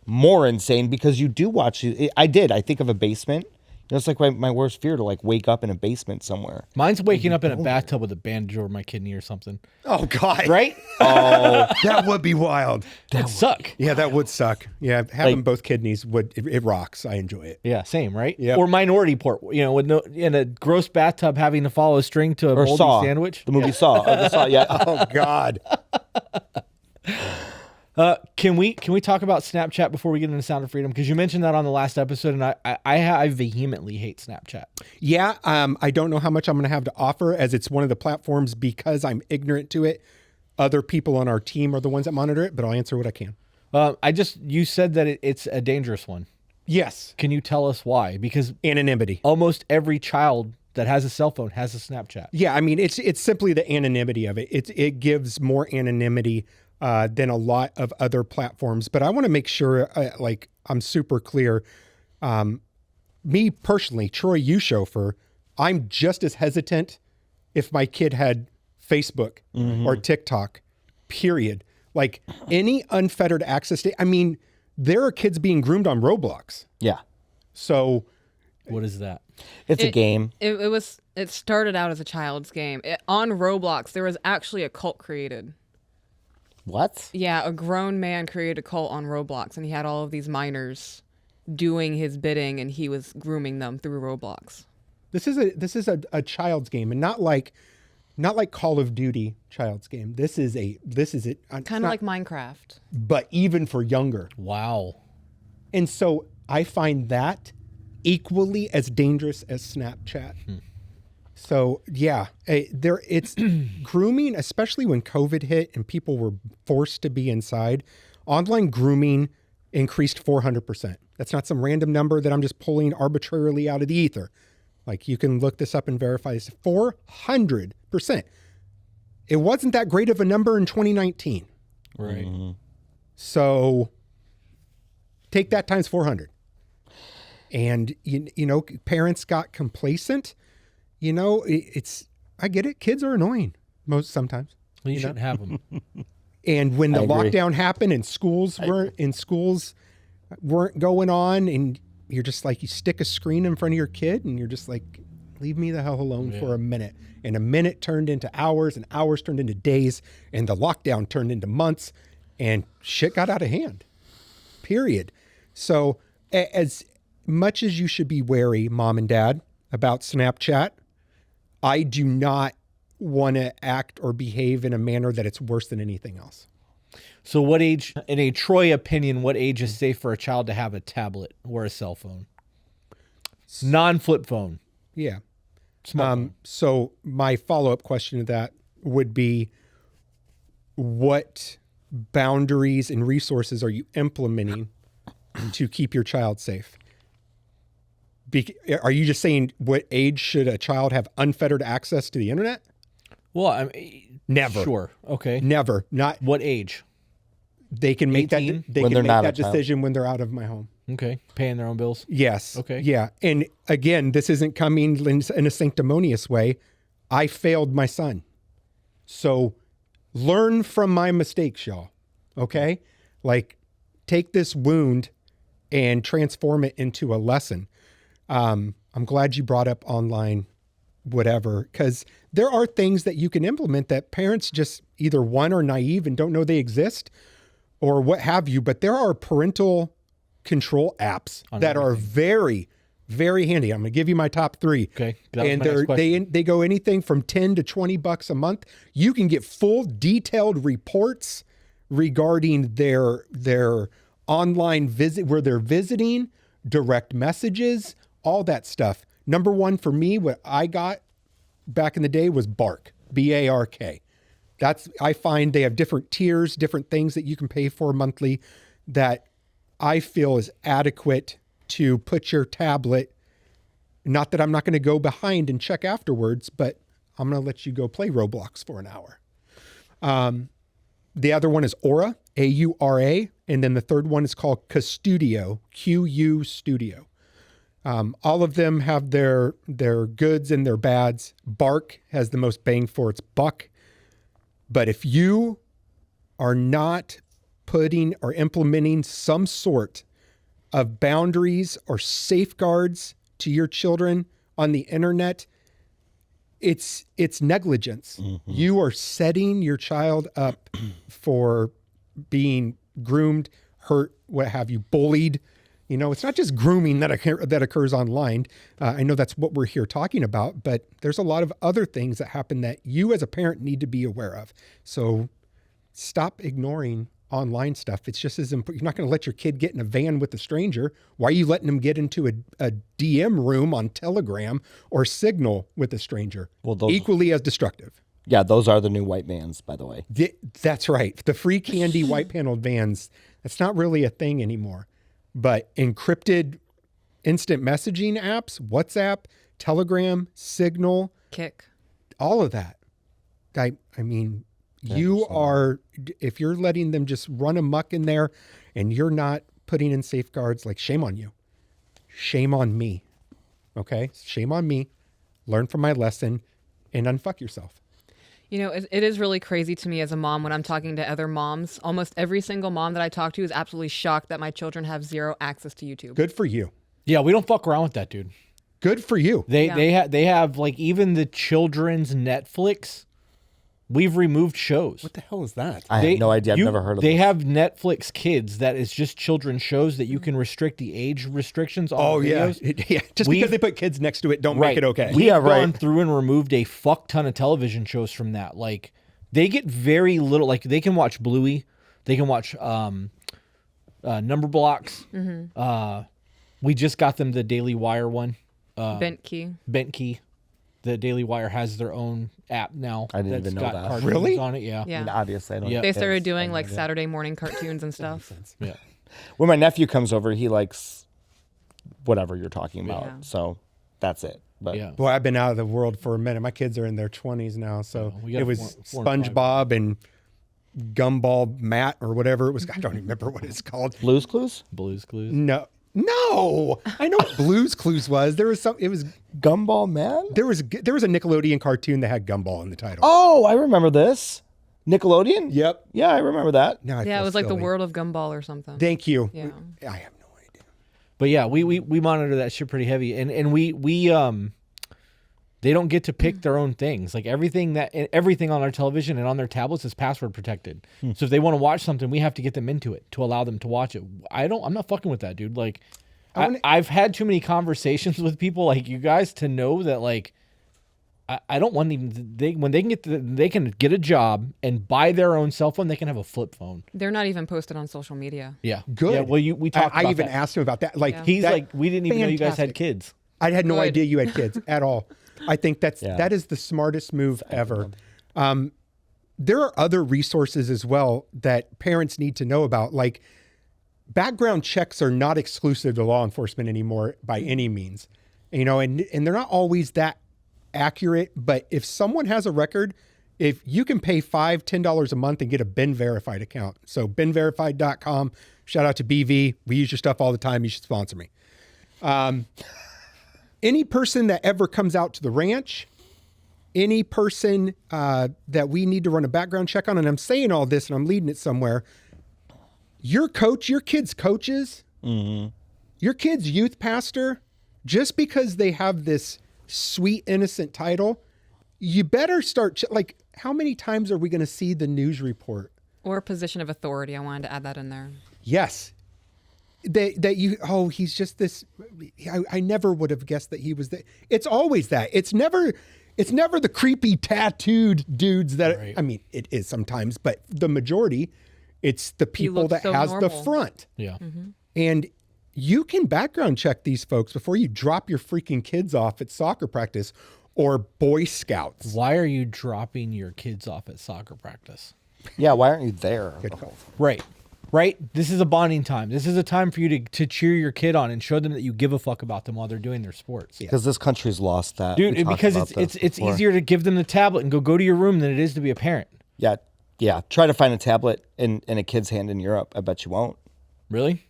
more insane, because you do watch it. I think of a basement. That's like my worst fear, to like wake up in a basement somewhere. Mine's waking up in a bathtub with a bandage over my kidney or something. Oh God. Right? Oh, That would be wild. That'd suck. Yeah, that would suck. Yeah, having both kidneys it rocks. I enjoy it. Yeah, same, right? Yep. Or Minority Report, with no in a gross bathtub having to follow a string to a or moldy Saw sandwich. The movie Saw. The Saw. Yeah. Oh God. Can we talk about Snapchat before we get into Sound of Freedom? Because you mentioned that on the last episode, and I vehemently hate Snapchat. Yeah, I don't know how much I'm going to have to offer, as it's one of the platforms, because I'm ignorant to it. Other people on our team are the ones that monitor it, but I'll answer what I can. You said that it's a dangerous one. Yes. Can you tell us why? Because Anonymity. almost every child that has a cell phone has a Snapchat. Yeah, I mean, it's simply the anonymity of it. It gives more anonymity than a lot of other platforms. But I want to make sure, I'm super clear. Me personally, Troy, you chauffeur, I'm just as hesitant if my kid had Facebook or TikTok, period. Like any unfettered access to, I mean, there are kids being groomed on Roblox. Yeah. So What is that? It's a game. It started out as a child's game. On Roblox, there was actually a cult created. What? Yeah, a grown man created a cult on Roblox, and he had all of these minors doing his bidding, and he was grooming them through Roblox. this is a child's game, and not like Call of Duty child's game. This is it. Kind of like Minecraft. but even for younger. Wow. And so I find that equally as dangerous as Snapchat. So yeah, it's grooming, especially when COVID hit and people were forced to be inside. Online grooming increased 400%. That's not some random number that I'm just pulling arbitrarily out of the ether. Like, you can look this up and verify this. 400%. It wasn't that great of a number in 2019. Right. So take that times 400. And, you know, parents got complacent. You know, I get it. Kids are annoying sometimes. Well, you shouldn't have them. And when the I agree. lockdown happened and schools weren't going on, and you're just like, you stick a screen in front of your kid and you're just like, leave me the hell alone for a minute. And a minute turned into hours, and hours turned into days, and the lockdown turned into months, and shit got out of hand. Period. So as much as you should be wary, mom and dad, about Snapchat, I do not want to act or behave in a manner that it's worse than anything else. So what age, in a Troy opinion, what age is safe for a child to have a tablet or a cell phone? Non-flip phone. Yeah. Smartphone. So my follow-up question to that would be, what boundaries and resources are you implementing to keep your child safe? Are you just saying, what age should a child have unfettered access to the internet? Well, I mean, Never. Sure. Okay. Never. Not. What age? They can make 18? that. They When can they're make not that a child. decision when they're out of my home. Okay. Paying their own bills. Yes. Okay. Yeah. And again, this isn't coming in a sanctimonious way. I failed my son. So learn from my mistakes, y'all. Okay? Like, take this wound and transform it into a lesson. I'm glad you brought up online whatever, because there are things that you can implement that parents just either, one, are naive and don't know they exist, or what have you. But there are parental control apps that are very, very handy. I'm going to give you my top three. Okay. That was And my next question. they go anything from $10 to $20 a month. You can get full detailed reports regarding their online visit, where they're visiting, direct messages, all that stuff. Number one for me, what I got back in the day was Bark, B-A-R-K. I find they have different tiers, different things that you can pay for monthly that I feel is adequate to put your tablet. Not that I'm not going to go behind and check afterwards, but I'm going to let you go play Roblox for an hour. The other one is Aura, A-U-R-A. And then the third one is called Custudio, Q-U Studio. All of them have their goods and their bads. Bark has the most bang for its buck. But if you are not putting or implementing some sort of boundaries or safeguards to your children on the internet, it's negligence. You are setting your child up for being groomed, hurt, what have you, bullied. You know, it's not just grooming that occurs online. I know that's what we're here talking about, but there's a lot of other things that happen that you as a parent need to be aware of. So stop ignoring online stuff. It's just as important. You're not going to let your kid get in a van with a stranger. Why are you letting them get into a DM room on Telegram or Signal with a stranger? Well, those- equally as destructive. Yeah, those are the new white vans, by the way. That's right. The free candy white paneled vans, that's not really a thing anymore. But encrypted instant messaging apps, WhatsApp, Telegram, Signal, Kick. all of that. I mean, you are, if you're letting them just run amok in there and you're not putting in safeguards, like, shame on you. Shame on me. Okay? Shame on me. Learn from my lesson and unfuck yourself. You know, it is really crazy to me as a mom when I'm talking to other moms. Almost every single mom that I talk to is absolutely shocked that my children have zero access to YouTube. Good for you. Yeah, we don't fuck around with that, dude. Good for you. They have like even the children's Netflix. We've removed shows. What the hell is that? I have no idea. I've never heard of They this. have Netflix Kids that is just children's shows that you can restrict the age restrictions on the videos. Yeah. Just because they put kids next to it, don't make it okay. We've gone through and removed a fuck ton of television shows from that. Like, they get very little. Like, they can watch Bluey, they can watch Number Blocks. We just got them the Daily Wire one. Bent Key. The Daily Wire has their own app now. I didn't even know that. cartoons Really? on it. Yeah. Yeah. I mean, obviously, I don't. Yeah. They started doing like Saturday morning cartoons and stuff. Yeah. When my nephew comes over, he likes whatever you're talking about. Yeah. So that's it. But Yeah. Boy, I've been out of the world for a minute. My kids are in their 20s now, so we got it was 4 and 5. SpongeBob and Gumball Matt or whatever it was. I don't even remember what it's called. Blue's Clues, Blue's Clues. No, I know what Blue's Clues was. There was some. It was Gumball Man. there was a Nickelodeon cartoon that had Gumball in the title. Oh, I remember this. Nickelodeon. Yep. Yeah, I remember that. Now I Yeah, it feel was like the silly. World of Gumball or something. Thank you. Yeah. I have no idea. But yeah, we monitor that shit pretty heavy, and we they don't get to pick their own things. Like everything on our television and on their tablets is password protected. So if they want to watch something, we have to get them into it to allow them to watch it. I'm not fucking with that, dude. Like I've had too many conversations with people like you guys to know that like I don't want even when they can get a job and buy their own cell phone, they can have a flip phone. They're not even posted on social media. Yeah. Good. Yeah, well, we talked I about even that. asked him about that. Like Yeah. He's that- like, we didn't even know you guys had fantastic. kids. I had no Good. idea you had kids at all. I think that is the smartest move ever. There are other resources as well that parents need to know about. Like background checks are not exclusive to law enforcement anymore by any means, you know, and they're not always that accurate. But if someone has a record, if you can pay $5-10 a month and get a Ben Verified account. So benverified.com, shout out to BV. We use your stuff all the time. You should sponsor me. Any person that ever comes out to the ranch, any person that we need to run a background check on, and I'm saying all this and I'm leading it somewhere, your coach, your kid's coaches, your kid's youth pastor, just because they have this sweet, innocent title, you better start, like, how many times are we going to see the news report? Or position of authority. I wanted to add that in there. Yes. He's just this. I never would have guessed that he was that. It's always that. It's never the creepy tattooed dudes that, Right. I mean, it is sometimes, but the majority, it's the people looks that so has the normal. front. Yeah. And you can background check these folks before you drop your freaking kids off at soccer practice or Boy Scouts. Why are you dropping your kids off at soccer practice? Yeah, why aren't you there? Good call. Right. This is a bonding time. This is a time for you to cheer your kid on and show them that you give a fuck about them while they're doing their sports. Because this country's lost that. We Dude, talked because about it's this it's before. easier to give them the tablet and go to your room than it is to be a parent. Yeah. Try to find a tablet in a kid's hand in Europe. I bet you won't. Really?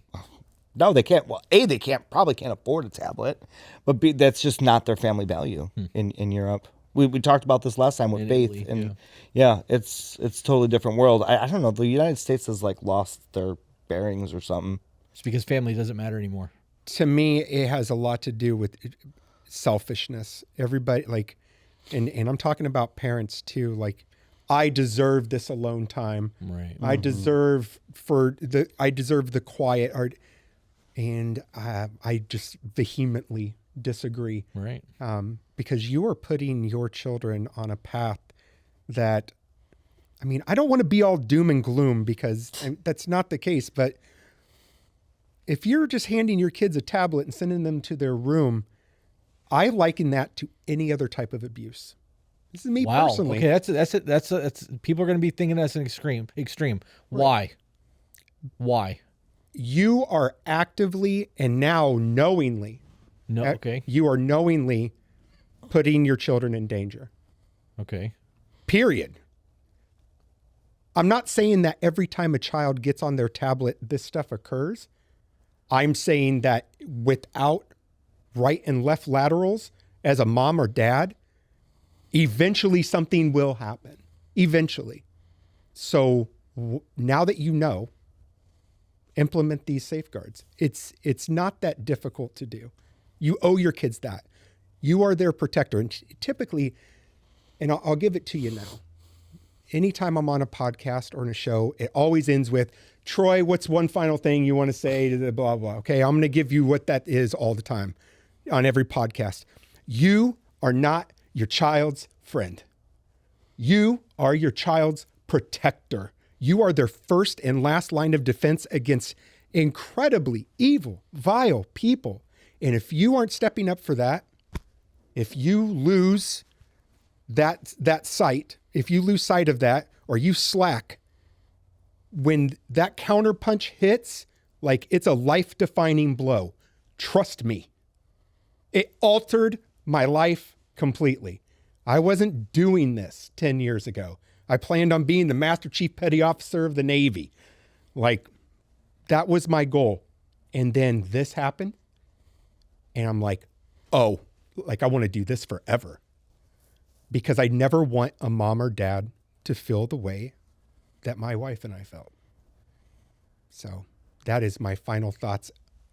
No, they can't. Well, they probably can't afford a tablet, but B, that's just not their family value in Europe. We talked about this last time with In Faith, Italy, and yeah, it's totally different world. I don't know. The United States has like lost their bearings or something. It's because family doesn't matter anymore. To me, it has a lot to do with selfishness. Everybody like, and I'm talking about parents too. Like, I deserve this alone time. Right. I deserve the quiet art, and I just vehemently disagree. Right. Because you are putting your children on a path that, I mean, I don't want to be all doom and gloom because that's not the case, but if you're just handing your kids a tablet and sending them to their room, I liken that to any other type of abuse. This is me Wow. personally. Okay, that's it. That's people are going to be thinking that's an extreme. Why? Why? You are actively and now knowingly, No. Okay. you are knowingly putting your children in danger. Okay. Period. I'm not saying that every time a child gets on their tablet, this stuff occurs. I'm saying that without right and left laterals as a mom or dad, eventually something will happen. Eventually. So now that you know, implement these safeguards. It's not that difficult to do. You owe your kids that. You are their protector. And typically, and I'll give it to you now. Anytime I'm on a podcast or in a show, it always ends with, Troy, what's one final thing you want to say to the blah, blah. Okay, I'm going to give you what that is all the time on every podcast. You are not your child's friend. You are your child's protector. You are their first and last line of defense against incredibly evil, vile people. And if you aren't stepping up for that, if you lose that sight, if you lose sight of that, or you slack, when that counterpunch hits, like it's a life-defining blow. Trust me. It altered my life completely. I wasn't doing this 10 years ago. I planned on being the Master Chief Petty Officer of the Navy. Like, that was my goal. And then this happened. And I'm like, oh, like I want to do this forever. Because I never want a mom or dad to feel the way that my wife and I felt. So that is my final thoughts.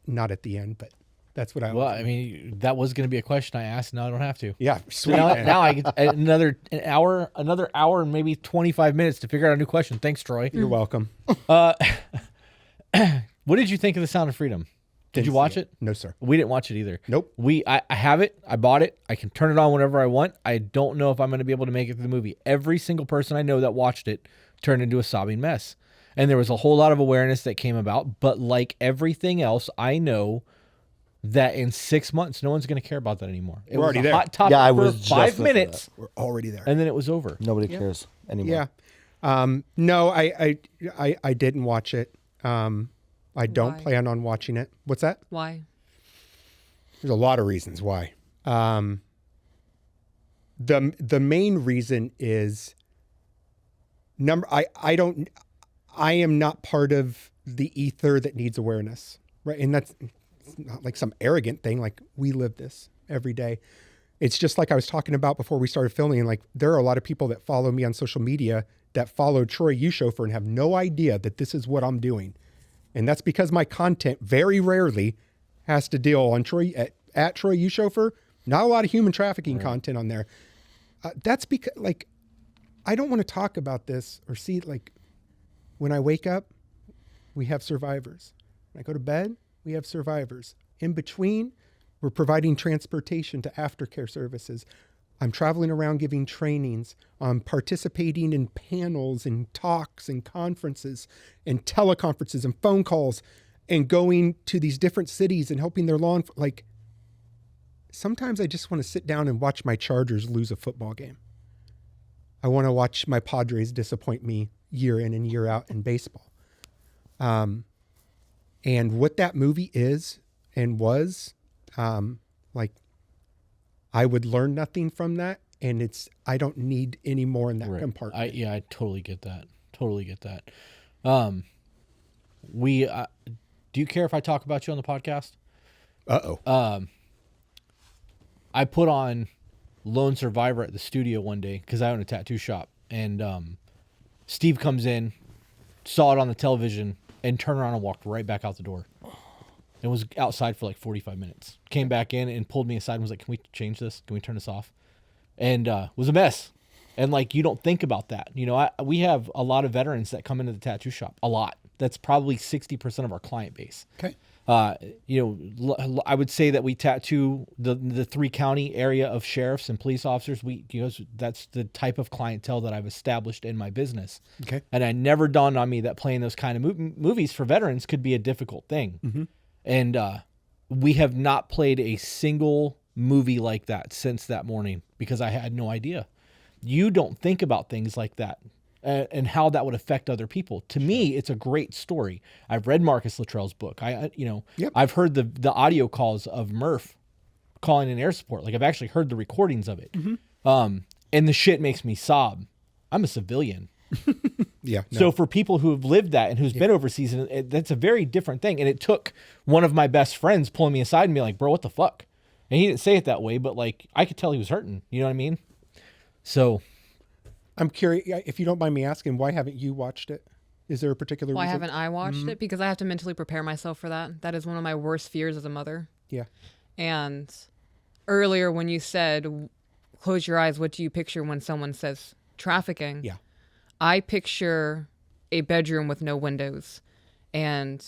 Not at the end, but that's what I Well, I mean, that was going to be a question I asked. Now I don't have to. Yeah, So sweet. now I get another hour and maybe 25 minutes to figure out a new question. Thanks, Troy. You're welcome. What did you think of The Sound of Freedom? Did you watch it? No, sir. We didn't watch it either. Nope. I have it. I bought it. I can turn it on whenever I want. I don't know if I'm going to be able to make it through the movie. Every single person I know that watched it turned into a sobbing mess. And there was a whole lot of awareness that came about. But like everything else, I know that in 6 months, no one's going to care about that anymore. It We're was already a there. hot topic Yeah, I for was just 5 looking at minutes, We're already there. and then it was over. Nobody cares anymore. Yeah. No, I didn't watch it. I don't Why? plan on watching it. What's that? Why? There's a lot of reasons why. The main reason is I am not part of the ether that needs awareness, right? And that's not like some arrogant thing. Like, we live this every day. It's just like I was talking about before we started filming. Like, there are a lot of people that follow me on social media that follow Troy Ushofer and have no idea that this is what I'm doing. And that's because my content very rarely has to deal on Troy at Troy Ushofer. Not a lot of human trafficking content on there. That's because, like, I don't want to talk about this or see, like, when I wake up, we have survivors. When I go to bed, we have survivors. In between, we're providing transportation to aftercare services. I'm traveling around giving trainings. I'm participating in panels and talks and conferences and teleconferences and phone calls and going to these different cities and helping their like, sometimes I just want to sit down and watch my Chargers lose a football game. I want to watch my Padres disappoint me year in and year out in baseball. And what that movie is and was, like, I would learn nothing from that, and I don't need any more in that compartment. I totally get that. Totally get that. Do you care if I talk about you on the podcast? Uh-oh. I put on Lone Survivor at the studio one day because I own a tattoo shop, and Steve comes in, saw it on the television, and turned around and walked right back out the door. and was outside for like 45 minutes. Came back in and pulled me aside and was like, "Can we change this? Can we turn this off?" And was a mess. And like, you don't think about that. You know, we have a lot of veterans that come into the tattoo shop. A lot. That's probably 60% of our client base. Okay. You know, I would say that we tattoo the 3-county area of sheriffs and police officers. That's the type of clientele that I've established in my business. Okay. And it never dawned on me that playing those kind of movies for veterans could be a difficult thing. Mm-hmm. And we have not played a single movie like that since that morning because I had no idea. You don't think about things like that and how that would affect other people. To me, it's a great story. I've read Marcus Luttrell's book. Yep. I've heard the audio calls of Murph calling in air support. Like, I've actually heard the recordings of it. Mm-hmm. And the shit makes me sob. I'm a civilian. Yeah. No. So for people who have lived that and who's been overseas, that's a very different thing. And it took one of my best friends pulling me aside and being like, "Bro, what the fuck?" And he didn't say it that way, but like, I could tell he was hurting. You know what I mean? So I'm curious, if you don't mind me asking, why haven't you watched it? Is there a particular Why reason? haven't I watched it? Because I have to mentally prepare myself for that. That is one of my worst fears as a mother. Yeah. And earlier when you said, close your eyes, what do you picture when someone says trafficking? Yeah. I picture a bedroom with no windows and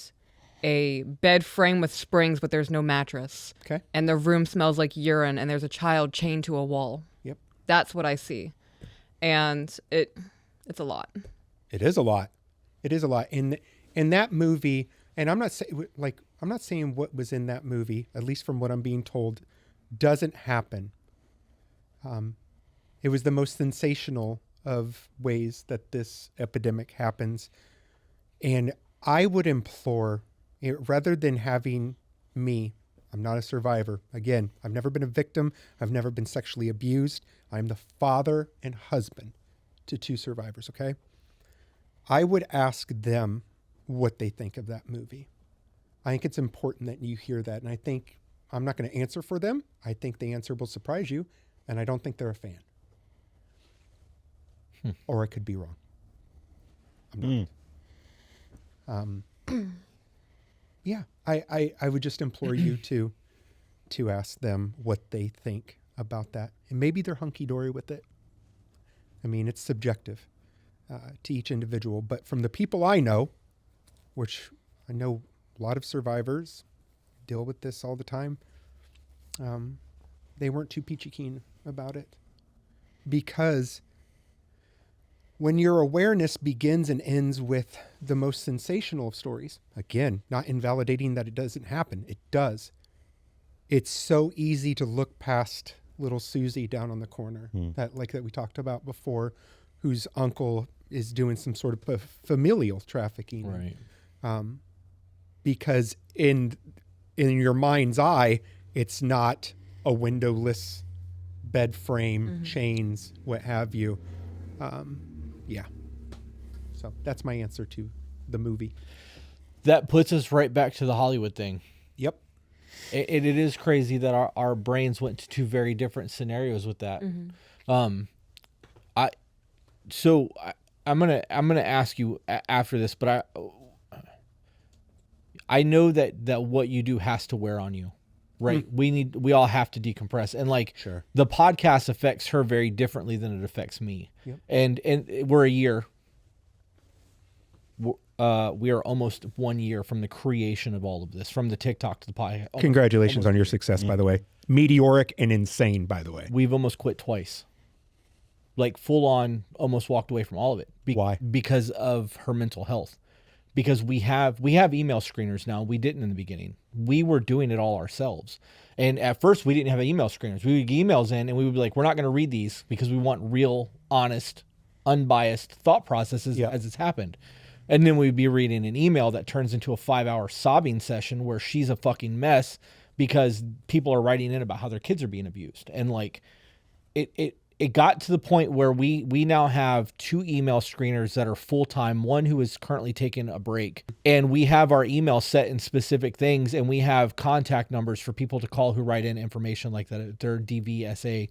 a bed frame with springs, but there's no mattress. Okay. And the room smells like urine and there's a child chained to a wall. Yep. That's what I see. And it's a lot. It is a lot. It is a lot. In that movie, and I'm not saying what was in that movie, at least from what I'm being told, doesn't happen. It was the most sensational of ways that this epidemic happens. And I would implore, rather than having me, I'm not a survivor. Again, I've never been a victim. I've never been sexually abused. I'm the father and husband to 2 survivors, okay? I would ask them what they think of that movie. I think it's important that you hear that. And I think I'm not going to answer for them. I think the answer will surprise you. And I don't think they're a fan. Or I could be wrong. I'm not. Yeah, I would just implore you to ask them what they think about that. And maybe they're hunky-dory with it. I mean, it's subjective to each individual. But from the people I know, which I know a lot of survivors deal with this all the time, they weren't too peachy keen about it. Because when your awareness begins and ends with the most sensational of stories, again, not invalidating that it doesn't happen, it does. It's so easy to look past little Susie down on the corner that we talked about before, whose uncle is doing some sort of familial trafficking. right. Because in your mind's eye, it's not a windowless bed frame, chains, what have you. Yeah. So that's my answer to the movie. That puts us right back to the Hollywood thing. Yep. It is crazy that our brains went to 2 very different scenarios with that. I'm gonna ask you after this, but I know that what you do has to wear on you, right? We all have to decompress, and Sure. the podcast affects her very differently than it affects me. Yep. And we're a year. We are almost 1 year from the creation of all of this, from the TikTok to the podcast. Congratulations on your success, by the way. Meteoric and insane, by the way. We've almost quit twice. Like, full on, almost walked away from all of it. Why? Because of her mental health. Because we have email screeners now. We didn't in the beginning. We were doing it all ourselves. And at first, we didn't have email screeners. We would get emails in, and we would be like, we're not going to read these because we want real, honest, unbiased thought processes as it's happened. And then we'd be reading an email that turns into a 5-hour sobbing session where she's a fucking mess because people are writing in about how their kids are being abused. And it got to the point where we now have 2 email screeners that are full-time, one who is currently taking a break. And we have our email set in specific things, and we have contact numbers for people to call who write in information like that, their DVSA,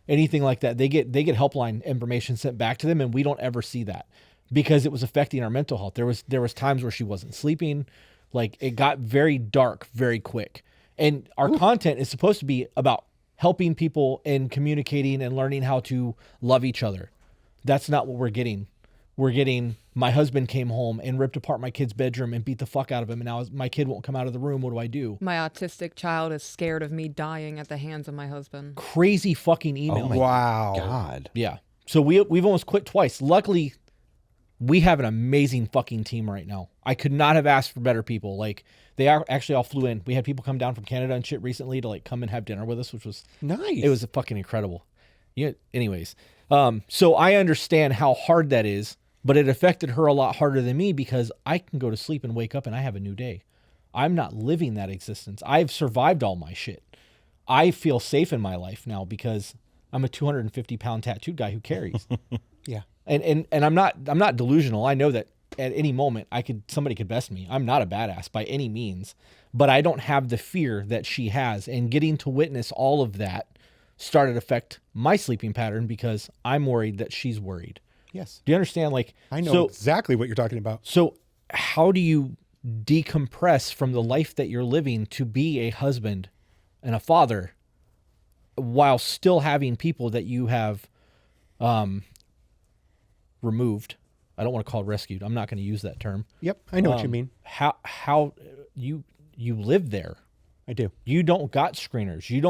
anything like that. They get helpline information sent back to them, and we don't ever see that because it was affecting our mental health. There was times where she wasn't sleeping. Like it got very dark very quick. And our content is supposed to be about helping people and communicating and learning how to love each other. That's not what we're getting. We're getting, my husband came home and ripped apart my kid's bedroom and beat the fuck out of him. And now my kid won't come out of the room. What do I do? My autistic child is scared of me dying at the hands of my husband. Crazy fucking email. Oh my Wow. God. Yeah. So we've almost quit twice. Luckily, we have an amazing fucking team right now. I could not have asked for better people. Like they are actually all flew in. We had people come down from Canada and shit recently to like come and have dinner with us, which was Nice. It was fucking incredible. Yeah. Anyways, so I understand how hard that is, but it affected her a lot harder than me because I can go to sleep and wake up and I have a new day. I'm not living that existence. I've survived all my shit. I feel safe in my life now because I'm a 250-pound tattooed guy who carries. Yeah. And I'm not delusional. I know that at any moment somebody could best me. I'm not a badass by any means, but I don't have the fear that she has. And getting to witness all of that started to affect my sleeping pattern because I'm worried that she's worried. Yes. Do you understand? Like I know exactly what you're talking about. So how do you decompress from the life that you're living to be a husband and a father while still having people that you have removed? I don't want to call it rescued. I'm not going to use that term. Yep. I know what you mean. How you live there. I do. You don't got screeners. You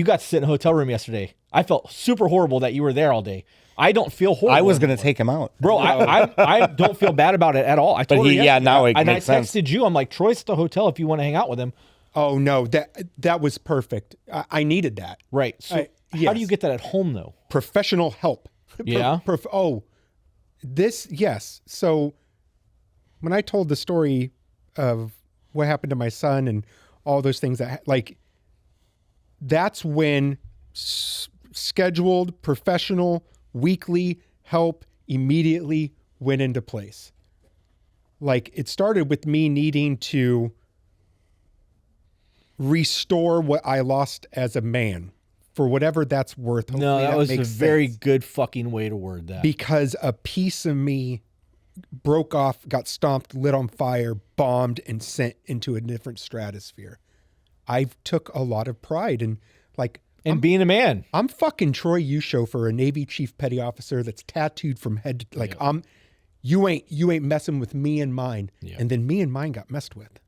got to sit in a hotel room yesterday. I felt super horrible that you were there all day. I don't feel horrible. I was going to take him out. Bro, I don't feel bad about it at all. I told her now it and makes I sense. texted you. I'm like, Troy's at the hotel if you want to hang out with him. Oh no, that was perfect. I needed that. Right. So how yes. do you get that at home though? Professional help. Yeah. Yes. So when I told the story of what happened to my son and all those things that's when scheduled professional weekly help immediately went into place. Like it started with me needing to restore what I lost as a man for whatever that's worth. No, Hopefully that was a makes very sense. good fucking way to word that. Because a piece of me broke off, got stomped, lit on fire, bombed, and sent into a different stratosphere. I took a lot of pride in being a man. I'm fucking Troy Ushofer, a Navy Chief Petty Officer that's tattooed from head to you ain't messing with me and mine. Yeah. And then me and mine got messed with.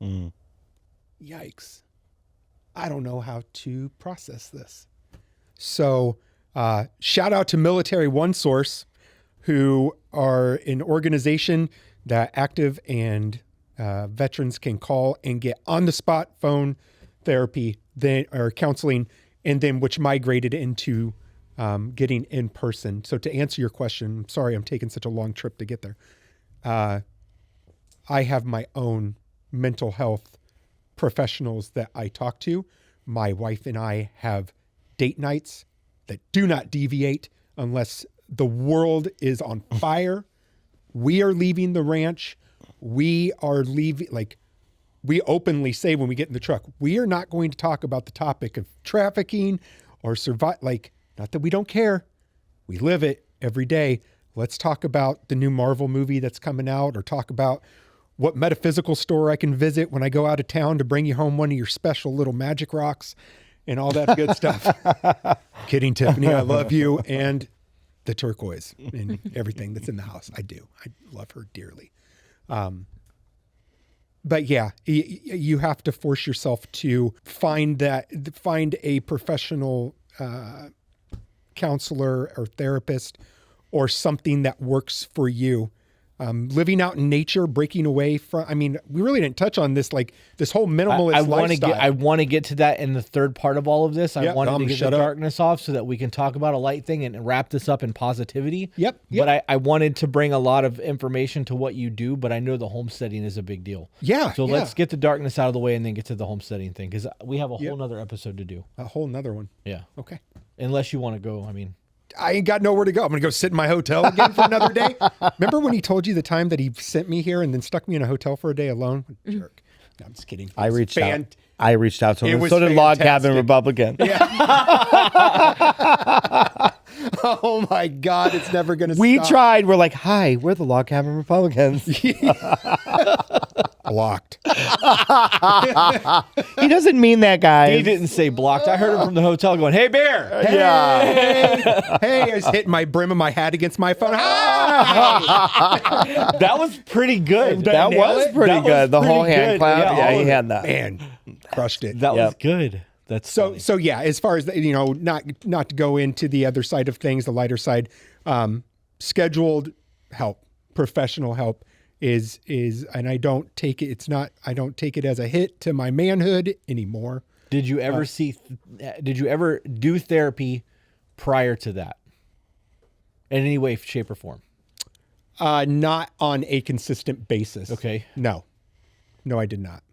Yikes. I don't know how to process this. So shout out to Military One Source, who are an organization that active and veterans can call and get on the spot phone therapy or counseling, and then which migrated into getting in person. So to answer your question, I'm sorry I'm taking such a long trip to get there. I have my own mental health professionals that I talk to. My wife and I have date nights that do not deviate unless the world is on fire. We are leaving the ranch. We are leaving, we openly say when we get in the truck, we are not going to talk about the topic of trafficking or survive. Not that we don't care. We live it every day. Let's talk about the new Marvel movie that's coming out, or talk about what metaphysical store I can visit when I go out of town to bring you home one of your special little magic rocks and all that good stuff. Kidding, Tiffany. I love you. And the turquoise and everything that's in the house. I do. I love her dearly. But yeah, you have to force yourself to find a professional counselor or therapist or something that works for you. Living out in nature, breaking away from, we really didn't touch on this, this whole minimalist lifestyle. I want to get to that in the third part of all of this. I wanted to get the shut up. darkness off so that we can talk about a light thing and wrap this up in positivity. Yep. But I wanted to bring a lot of information to what you do, but I know the homesteading is a big deal. Yeah. So let's get the darkness out of the way and then get to the homesteading thing, because we have a whole Yep. nother episode to do. A whole nother one. Yeah. Okay. Unless you want to go, I ain't got nowhere to go. I'm going to go sit in my hotel again for another day. Remember when he told you the time that he sent me here and then stuck me in a hotel for a day alone? Jerk. No, I'm just kidding. I reached out. Fan- I reached out to It him. was So did Log Cabin fantastic. Republican. Oh my God, it's never going to We stop. tried. We're like, hi, we're the log cabin Republicans. Blocked. He doesn't mean that, guys. He didn't say blocked. I heard him from the hotel going, "Hey, Bear." Yeah. Hey, I was hitting my brim of my hat against my phone. That was pretty good. That was pretty That was good. The whole pretty hand good. clap. Yeah, Yeah, all he of it. had that. Man, crushed it. That was Yep. good. That's So funny. so yeah, as far as not to go into the other side of things, the lighter side, scheduled help, professional help is and I don't take it. I don't take it as a hit to my manhood anymore. Did you ever did you ever do therapy prior to that? In any way, shape, or form? Not on a consistent basis. Okay. No, I did not.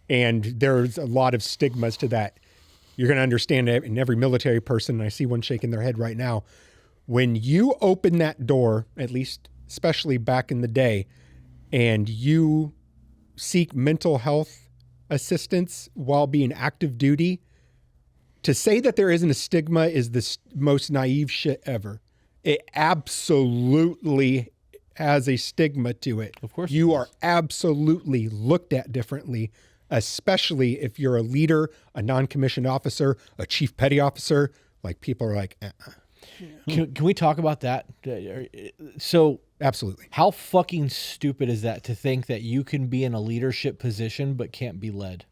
And there's a lot of stigmas to that. You're going to understand it in every military person. And I see one shaking their head right now. When you open that door, at least, especially back in the day, and you seek mental health assistance while being active duty, to say that there isn't a stigma is the most naive shit ever. It absolutely has a stigma to it. Of course You it are absolutely looked at differently, especially if you're a leader, a non-commissioned officer, a chief petty officer. Like, people are like, Can we talk about that? So, absolutely. how fucking stupid is that to think that you can be in a leadership position but can't be led?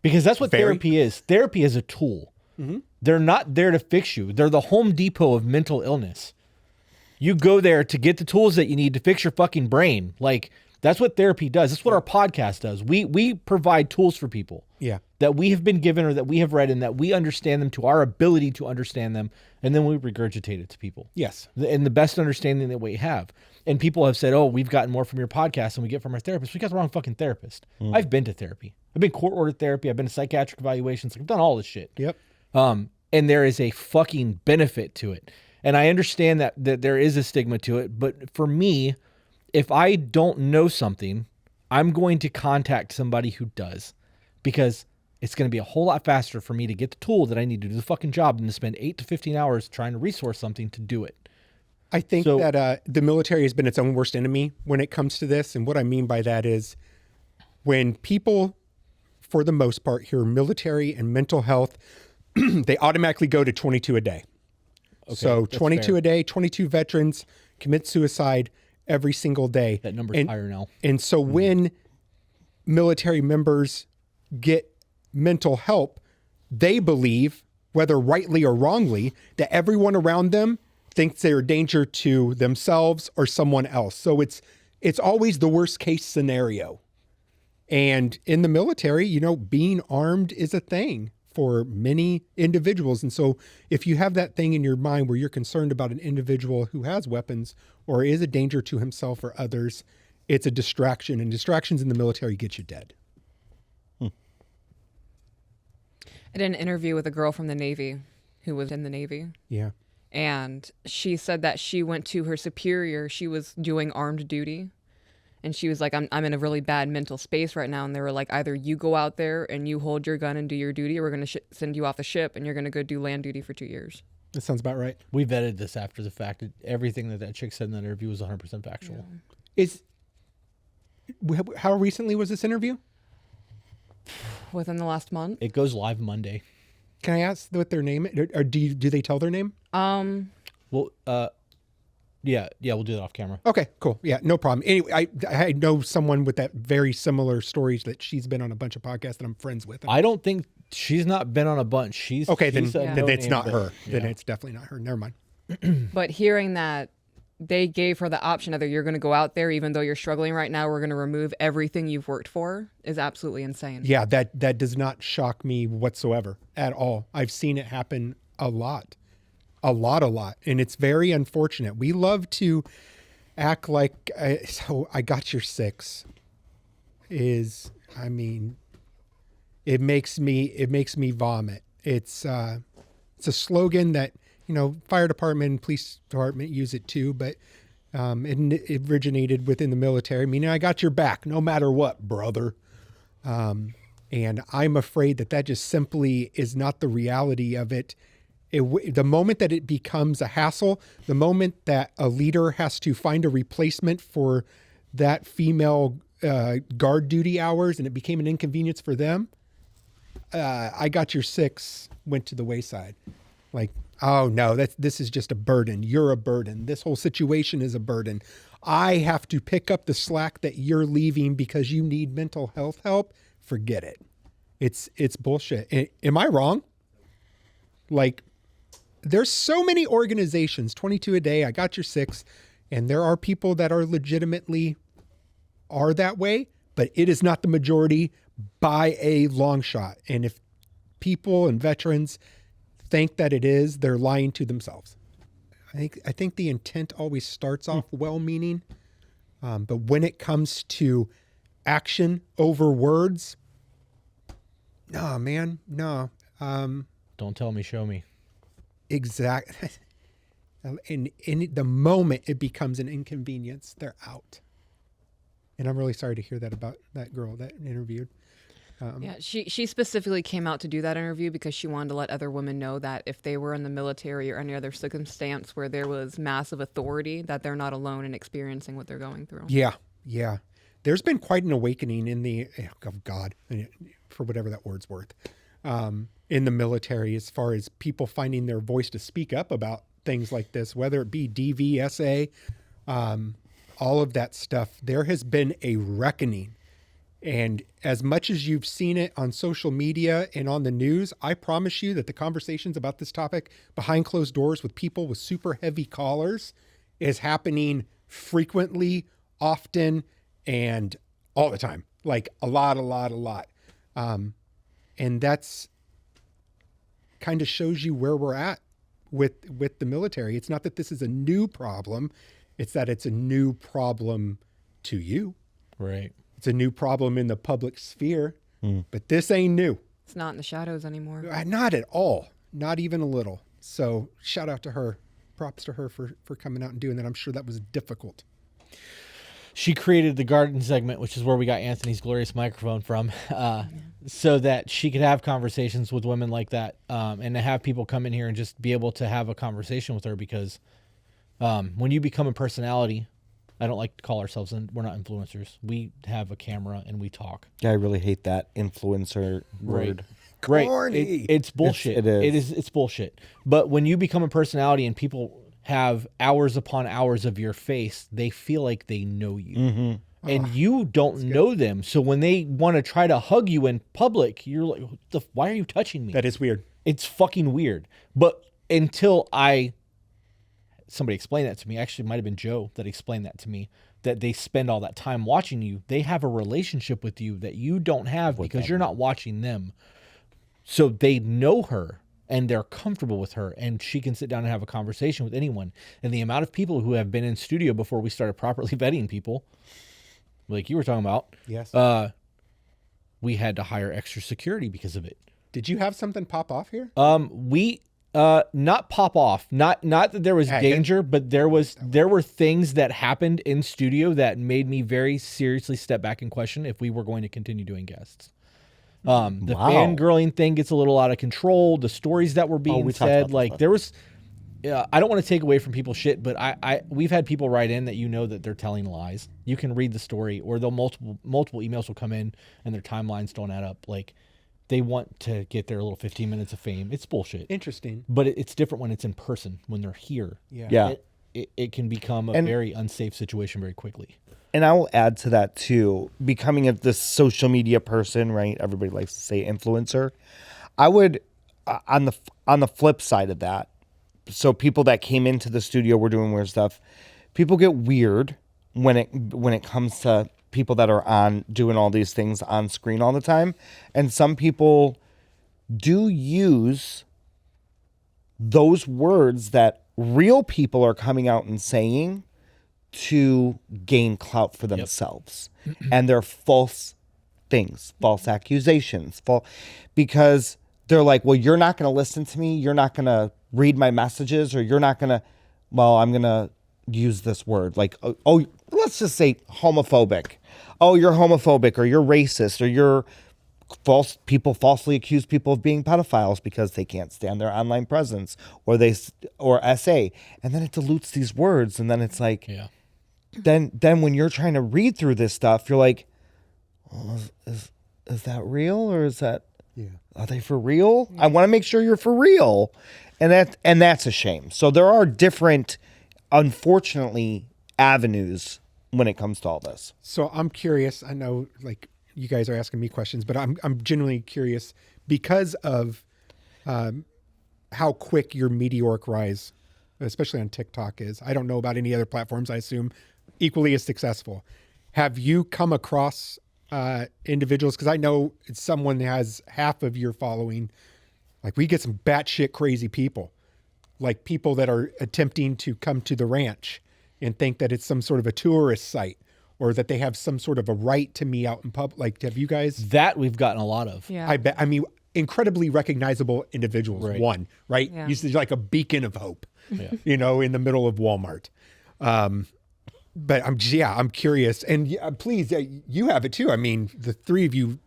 Because that's what therapy is. Therapy is a tool. They're not there to fix you. They're the Home Depot of mental illness. You go there to get the tools that you need to fix your fucking brain. Like, that's what therapy does. That's what our podcast does. We provide tools for people. Yeah. That we have been given or that we have read and that we understand them to our ability to understand them, and then we regurgitate it to people. Yes. In the best understanding that we have. And people have said, oh, we've gotten more from your podcast than we get from our therapist. We got the wrong fucking therapist. I've been to therapy. I've been court-ordered therapy. I've been to psychiatric evaluations. I've done all this shit. Yep. And there is a fucking benefit to it. And I understand that there is a stigma to it. But for me, if I don't know something, I'm going to contact somebody who does. Because it's going to be a whole lot faster for me to get the tool that I need to do the fucking job than to spend 8 to 15 hours trying to resource something to do it. I think that the military has been its own worst enemy when it comes to this. And what I mean by that is when people, for the most part, hear military and mental health, they automatically go to 22 a day. So 22 fair. a day, 22 veterans commit suicide every single day. That number's higher now. And so when military members get mental help, they believe, whether rightly or wrongly, that everyone around them thinks they're a danger to themselves or someone else. So it's always the worst case scenario. And in the military, being armed is a thing for many individuals. And so if you have that thing in your mind where you're concerned about an individual who has weapons or is a danger to himself or others, it's a distraction. And distractions in the military get you dead. I did an interview with a girl from the Navy who was in the Navy. Yeah. And she said that she went to her superior. She was doing armed duty. And she was like, I'm in a really bad mental space right now. And they were like, either you go out there and you hold your gun and do your duty, or we're going to send you off the ship and you're going to go do land duty for 2 years. That sounds about right. We vetted this after the fact. Everything that chick said in that interview was 100% factual. How recently was this interview? Within the last month. It goes live Monday. Can I ask what their name is? Or do they tell their name? Well, yeah, we'll do that off camera. Okay, cool. Yeah, no problem. Anyway, I know someone with that very similar stories that she's been on a bunch of podcasts that I'm friends with. I don't think she's not been on a bunch. She's Okay, then she's a then no it's name, not but- her. Then yeah. it's definitely not her. Never mind. But hearing that they gave her the option, either you're going to go out there, even though you're struggling right now, we're going to remove everything you've worked for, is absolutely insane. Yeah, that does not shock me whatsoever at all. I've seen it happen a lot. And it's very unfortunate. We love to act like, so I got your 6 it makes me vomit. It's a slogan that, fire department and police department use it too, but it originated within the military, meaning I got your back no matter what, brother. And I'm afraid that just simply is not the reality of it The moment that it becomes a hassle, the moment that a leader has to find a replacement for that female guard duty hours and it became an inconvenience for them, I got your 6 went to the wayside. Like, oh no, this is just a burden. You're a burden. This whole situation is a burden. I have to pick up the slack that you're leaving because you need mental health help. Forget it. It's bullshit. Am I wrong? Like, there's so many organizations, 22 a day, I got your 6, and there are people that are legitimately are that way, but it is not the majority by a long shot. And if people and veterans think that it is, they're lying to themselves. I think the intent always starts off well-meaning, but when it comes to action over words, no, man, no. Don't tell me, show me. Exactly. And in the moment it becomes an inconvenience, they're out. And I'm really sorry to hear that about that girl that interviewed. Yeah, she specifically came out to do that interview because she wanted to let other women know that if they were in the military or any other circumstance where there was massive authority, that they're not alone in experiencing what they're going through. Yeah. There's been quite an awakening in the, oh God, for whatever that word's worth, in the military, as far as people finding their voice to speak up about things like this, whether it be DVSA, all of that stuff. There has been a reckoning. And as much as you've seen it on social media and on the news, I promise you that the conversations about this topic behind closed doors with people with super heavy collars is happening frequently, often, and all the time. Like a lot. And that's kind of shows you where we're at with the military. It's not that this is a new problem. It's that it's a new problem to you. Right. It's a new problem in the public sphere, but this ain't new. It's not in the shadows anymore. Not at all. Not even a little. So shout out to her. Props to her for coming out and doing that. I'm sure that was difficult. She created the garden segment, which is where we got Anthony's glorious microphone from, so that she could have conversations with women like that, and to have people come in here and just be able to have a conversation with her, because when you become a personality, I don't like to call ourselves, we're not influencers. We have a camera and we talk. Yeah, I really hate that influencer word. Right. Corny. It's bullshit. It's bullshit. But when you become a personality and people have hours upon hours of your face, they feel like they know you. Mm-hmm. And you don't know them. So when they want to try to hug you in public, you're like, why are you touching me? That is weird. It's fucking weird. But until somebody explained that to me. Actually, it might have been Joe that explained that to me, that they spend all that time watching you. They have a relationship with you that you don't have because you're not watching them. So they know her and they're comfortable with her, and she can sit down and have a conversation with anyone. And the amount of people who have been in studio before we started properly vetting people, like you were talking about, Yes. we had to hire extra security because of it. Did you have something pop off here? Not pop off. Not that there was danger, but there were things that happened in studio that made me very seriously step back and question if we were going to continue doing guests. The fangirling thing gets a little out of control. The stories that were being said, like there was, I don't want to take away from people's shit, but we've had people write in that that they're telling lies. You can read the story, or multiple emails will come in and their timelines don't add up. Like, they want to get their little 15 minutes of fame. It's bullshit. Interesting. But it's different when it's in person, when they're here. Yeah. It can become a very unsafe situation very quickly. And I will add to that too, becoming this social media person, right? Everybody likes to say influencer. I would, on the flip side of that, so people that came into the studio were doing weird stuff. People get weird when it comes to people that are on doing all these things on screen all the time. And some people do use those words that real people are coming out and saying to gain clout for themselves. Yep. And they're false things, false accusations, because they're like, well, you're not going to listen to me. You're not going to read my messages, or you're not going to, I'm going to use this word. Like, let's just say homophobic. Oh, you're homophobic, or you're racist, or you're people falsely accuse people of being pedophiles because they can't stand their online presence or SA, and then it dilutes these words, and then it's like, Yeah. then when you're trying to read through this stuff, you're like, oh, is that real, or is that, are they for real? I want to make sure you're for real, and that's a shame. So there are different, unfortunately, avenues when it comes to all this. So I'm curious. I know, like, you guys are asking me questions, but I'm genuinely curious because of how quick your meteoric rise, especially on TikTok, is. I don't know about any other platforms. I assume equally as successful. Have you come across individuals? Because I know someone has half of your following. Like, we get some batshit crazy people, like people that are attempting to come to the ranch and think that it's some sort of a tourist site, or that they have some sort of a right to me out in public. Like, have you guys? That we've gotten a lot of. Yeah. I bet. I mean, incredibly recognizable individuals. Right. One, right? Yeah. You're like a beacon of hope, Yeah. in the middle of Walmart. But I'm curious, and please, you have it too. I mean, the three of you,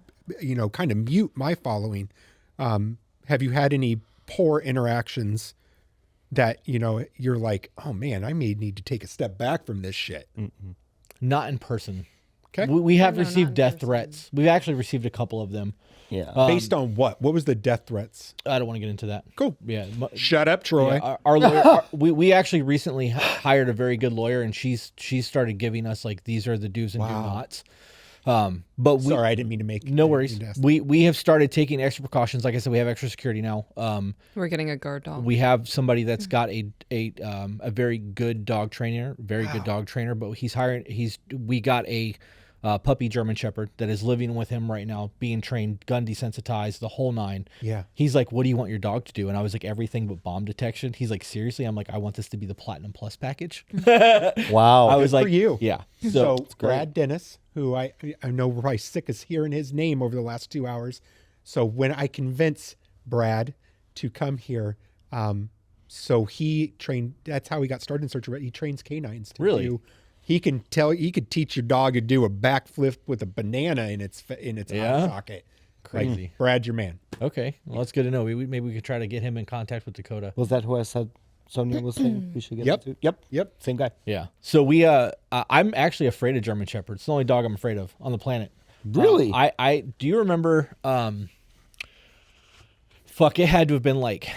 kind of mute my following. Have you had any poor interactions that, you're like, oh man, I may need to take a step back from this shit? Not in person. Okay. We have No, not received in death person. threats. We've actually received a couple of them. Yeah. Based on what? What was the death threats? I don't want to get into that. Cool. Yeah. Shut up, Troy. Yeah, our lawyer, we actually recently hired a very good lawyer, and she started giving us, like, these are the do's and do nots. But we, Sorry, I didn't mean to make. no worries. We have started taking extra precautions. Like I said, we have extra security now. We're getting a guard dog. We have somebody that's got a very good dog trainer, but we got a puppy German Shepherd that is living with him right now, being trained, gun desensitized, the whole nine. Yeah. He's like, what do you want your dog to do? And I was like, everything but bomb detection. He's like, seriously? I'm like, I want this to be the Platinum Plus package. Wow. I was for like, you. yeah. So Brad Dennis, who I know we're probably sick as hearing his name over the last 2 hours. So when I convince Brad to come here, so he trained. That's how he got started in search of. He trains canines. To Really? do, he could teach your dog to do a backflip with a banana in its eye socket. Crazy. Like, Brad's your man. Okay. Well, that's good to know. Maybe we could try to get him in contact with Dakota. Was that who I said Sonia was saying we should get Yep. into? Yep. Same guy. Yeah. So I'm actually afraid of German Shepherds. It's the only dog I'm afraid of on the planet. Really? Do you remember, it had to have been like,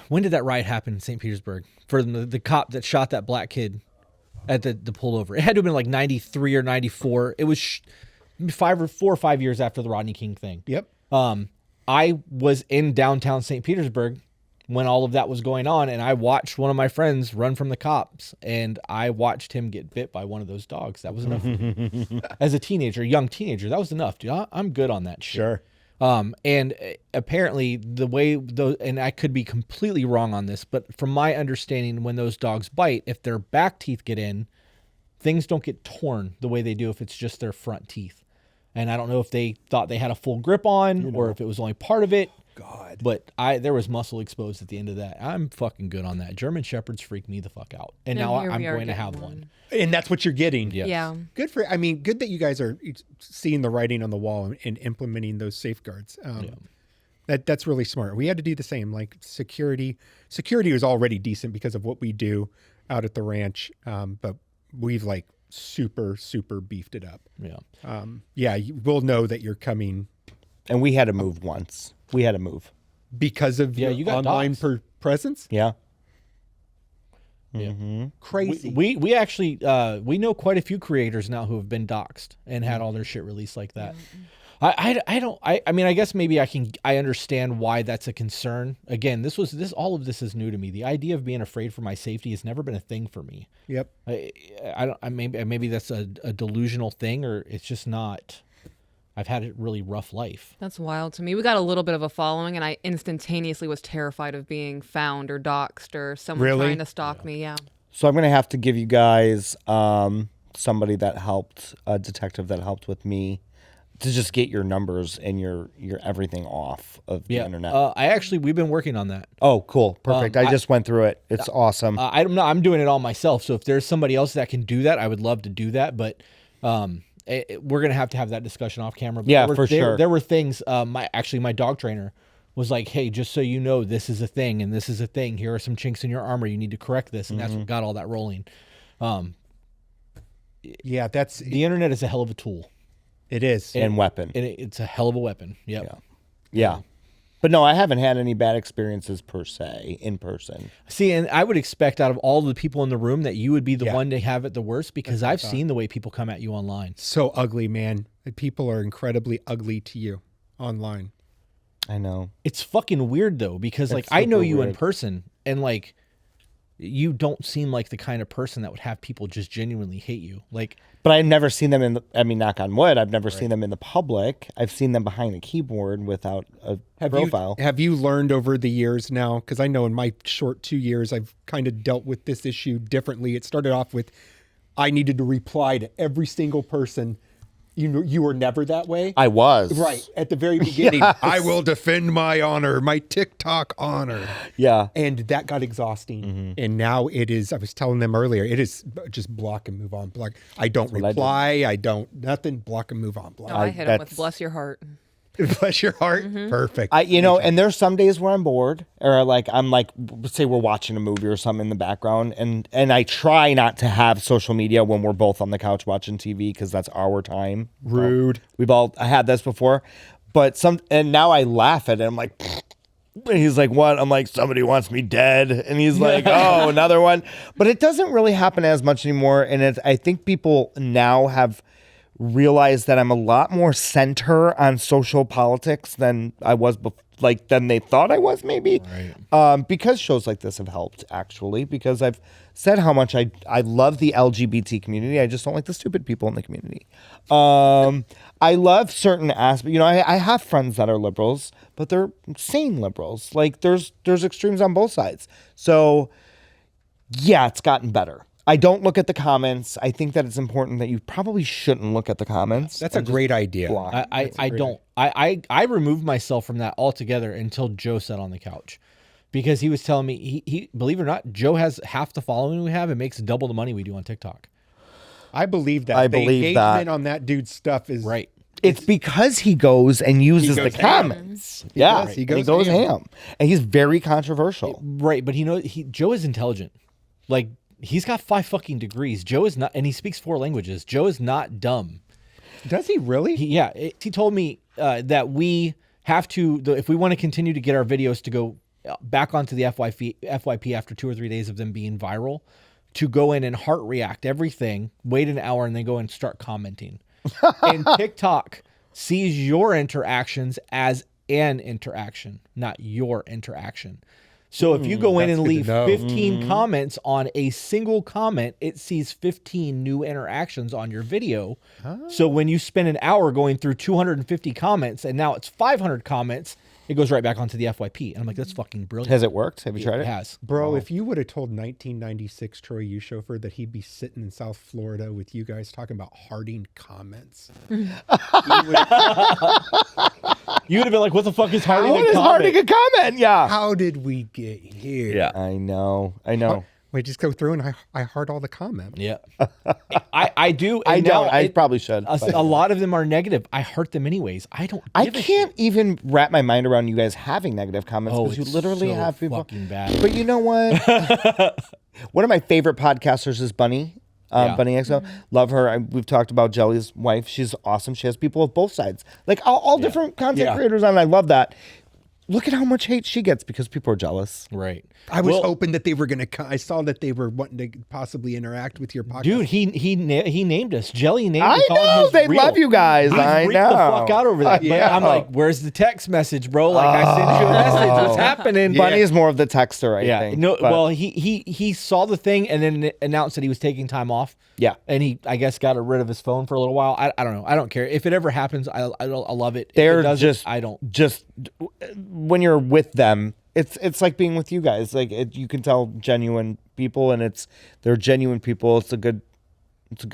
when did that riot happen in St. Petersburg for the cop that shot that black kid at the pullover? It had to have been like 93 or 94. It was 4 or 5 years after the Rodney King thing. Yep. I was in downtown St. Petersburg when all of that was going on, and I watched one of my friends run from the cops, and I watched him get bit by one of those dogs. That was enough. As a young teenager, that was enough, dude. I'm good on that shit. Sure. And apparently and I could be completely wrong on this, but from my understanding, when those dogs bite, if their back teeth get in, things don't get torn the way they do if it's just their front teeth. And I don't know if they thought they had a full grip on or if it was only part of it. God. But there was muscle exposed at the end of that. I'm fucking good on that. German Shepherds freak me the fuck out. And now here I'm we are going to getting have one. And that's what you're getting. Yes. Yeah. Good that you guys are seeing the writing on the wall and implementing those safeguards. That's really smart. We had to do the same. Like, security was already decent because of what we do out at the ranch. But we've like super beefed it up. Yeah. We'll know that you're coming And we had to move once. We had to move. because of your you got online doxxed. presence. Yeah. Yeah. Crazy. We actually we know quite a few creators now who have been doxxed and had all their shit released like that. I mean, I guess maybe I understand why that's a concern. Again, all of this is new to me. The idea of being afraid for my safety has never been a thing for me. Yep. Maybe that's a delusional thing, or it's just not. I've had a really rough life. That's wild to me. We got a little bit of a following, and I instantaneously was terrified of being found or doxxed or someone Really? trying to stalk me. Yeah. So I'm going to have to give you guys somebody that helped, a detective that helped with me to just get your numbers and your everything off of the internet. We've been working on that. Oh, cool. Perfect. I just went through it. It's awesome. I'm doing it all myself. So if there's somebody else that can do that, I would love to do that. But we're gonna have to have that discussion off camera. But Yeah, there were, for sure. There were things. My dog trainer was like, "Hey, just so you know, this is a thing, and this is a thing. Here are some chinks in your armor. You need to correct this," and that's what got all that rolling. Yeah, that's The internet is a hell of a tool it is. and weapon. and it's a hell of a weapon. Yep. Yeah. But no, I haven't had any bad experiences per se in person. See, and I would expect out of all the people in the room that you would be the Yeah. one to have it the worst, because I've seen the way people come at you online. So ugly, man. People are incredibly ugly to you online. I know. It's fucking weird though, because like It's I know super you in weird. person, and like you don't seem like the kind of person that would have people just genuinely hate you. Like, But I've never seen them knock on wood, I've never seen them in the public. I've seen them behind a keyboard without a profile. Have you learned over the years now? Because I know in my short 2 years, I've kind of dealt with this issue differently. It started off with I needed to reply to every single person. You were never that way. I was. Right. At the very beginning, I will defend my honor, my TikTok honor. Yeah. And that got exhausting. And now it is, I was telling them earlier, it is just block and move on. Block. I don't what I did. reply. I don't, nothing. Block and move on. Block. I hit him with that's- bless your heart. Bless your heart. Perfect. And there's some days where I'm bored, or like I'm like, say we're watching a movie or something in the background, and I try not to have social media when we're both on the couch watching TV because that's our time. Rude. We've all had this before, but and now I laugh at it. I'm like, and he's like, what? I'm like, somebody wants me dead, and he's like, oh, another one. But it doesn't really happen as much anymore, and I think people now have realize that I'm a lot more center on social politics than I was than they thought I was, maybe. Right. Because shows like this have helped, actually, because I've said how much I love the LGBT community. I just don't like the stupid people in the community. I love certain aspects. I have friends that are liberals, but they're sane liberals. Like there's extremes on both sides. So yeah, it's gotten better. I don't look at the comments. I think that it's important that you probably shouldn't look at the comments. That's a great idea. block. I don't. I removed myself from that altogether until Joe sat on the couch, because he was telling me he believe it or not, Joe has half the following we have and makes double the money we do on TikTok. I believe that. I the believe engagement that. on that dude's stuff is Right. It's because he goes and uses goes the ham. comments. Yeah, does. He and he goes goes ham. ham. And he's very controversial. Right, but Joe is intelligent. Like, he's got 5 fucking degrees. Joe is not, and he speaks 4 languages. Joe is not dumb. Does he really? He told me that we have to, if we want to continue to get our videos to go back onto the FYP after 2 or 3 days of them being viral, to go in and heart react everything, wait an hour, and then go and start commenting. And TikTok sees your interactions as an interaction, not your interaction. So if you go in that's and good to leave know. 15 comments on a single comment, it sees 15 new interactions on your video. So when you spend an hour going through 250 comments and now it's 500 comments, it goes right back onto the FYP. And I'm like, that's fucking brilliant. Has it worked? Have you tried It it? has. Bro, if you would have told 1996 Troy Ushofer that he'd be sitting in South Florida with you guys talking about hearting comments, You would have been like, what the fuck is harding What a is comment? harding a comment? Yeah. how did we get here? Yeah. I know. We just go through and I heart all the comments. Yeah. I do. I and now don't. I probably should. A lot of them are negative. I heart them anyways. I don't. I give a can't shit. even wrap my mind around you guys having negative comments Oh, because you it's literally so have people. fucking bad. But you know what? One of my favorite podcasters is Bunny. Yeah. Bunny XO. Love her. We've talked about Jelly's wife. She's awesome. She has people of both sides, like all different content Yeah. creators on. I love that. Look at how much hate she gets because people are jealous. Right. I was Well, hoping that they were going to. I saw that they were wanting to possibly interact with your podcast. Dude, he named us. Jelly named I us on know his they reel. love you guys. He I freaked know. the fuck out over that. But Yeah. I'm like, where's the text message, bro? Like, I sent you a message. What's happening? Bunny is more of the texter, I think. No, but- well, he saw the thing and then announced that he was taking time off. Yeah. And he, I guess, got rid of his phone for a little while. I don't know. I don't care. If it ever happens, I love it. If They're it doesn't, just I don't. just when you're with them, it's like being with you guys. Like you can tell genuine people, and they're genuine people. It's a good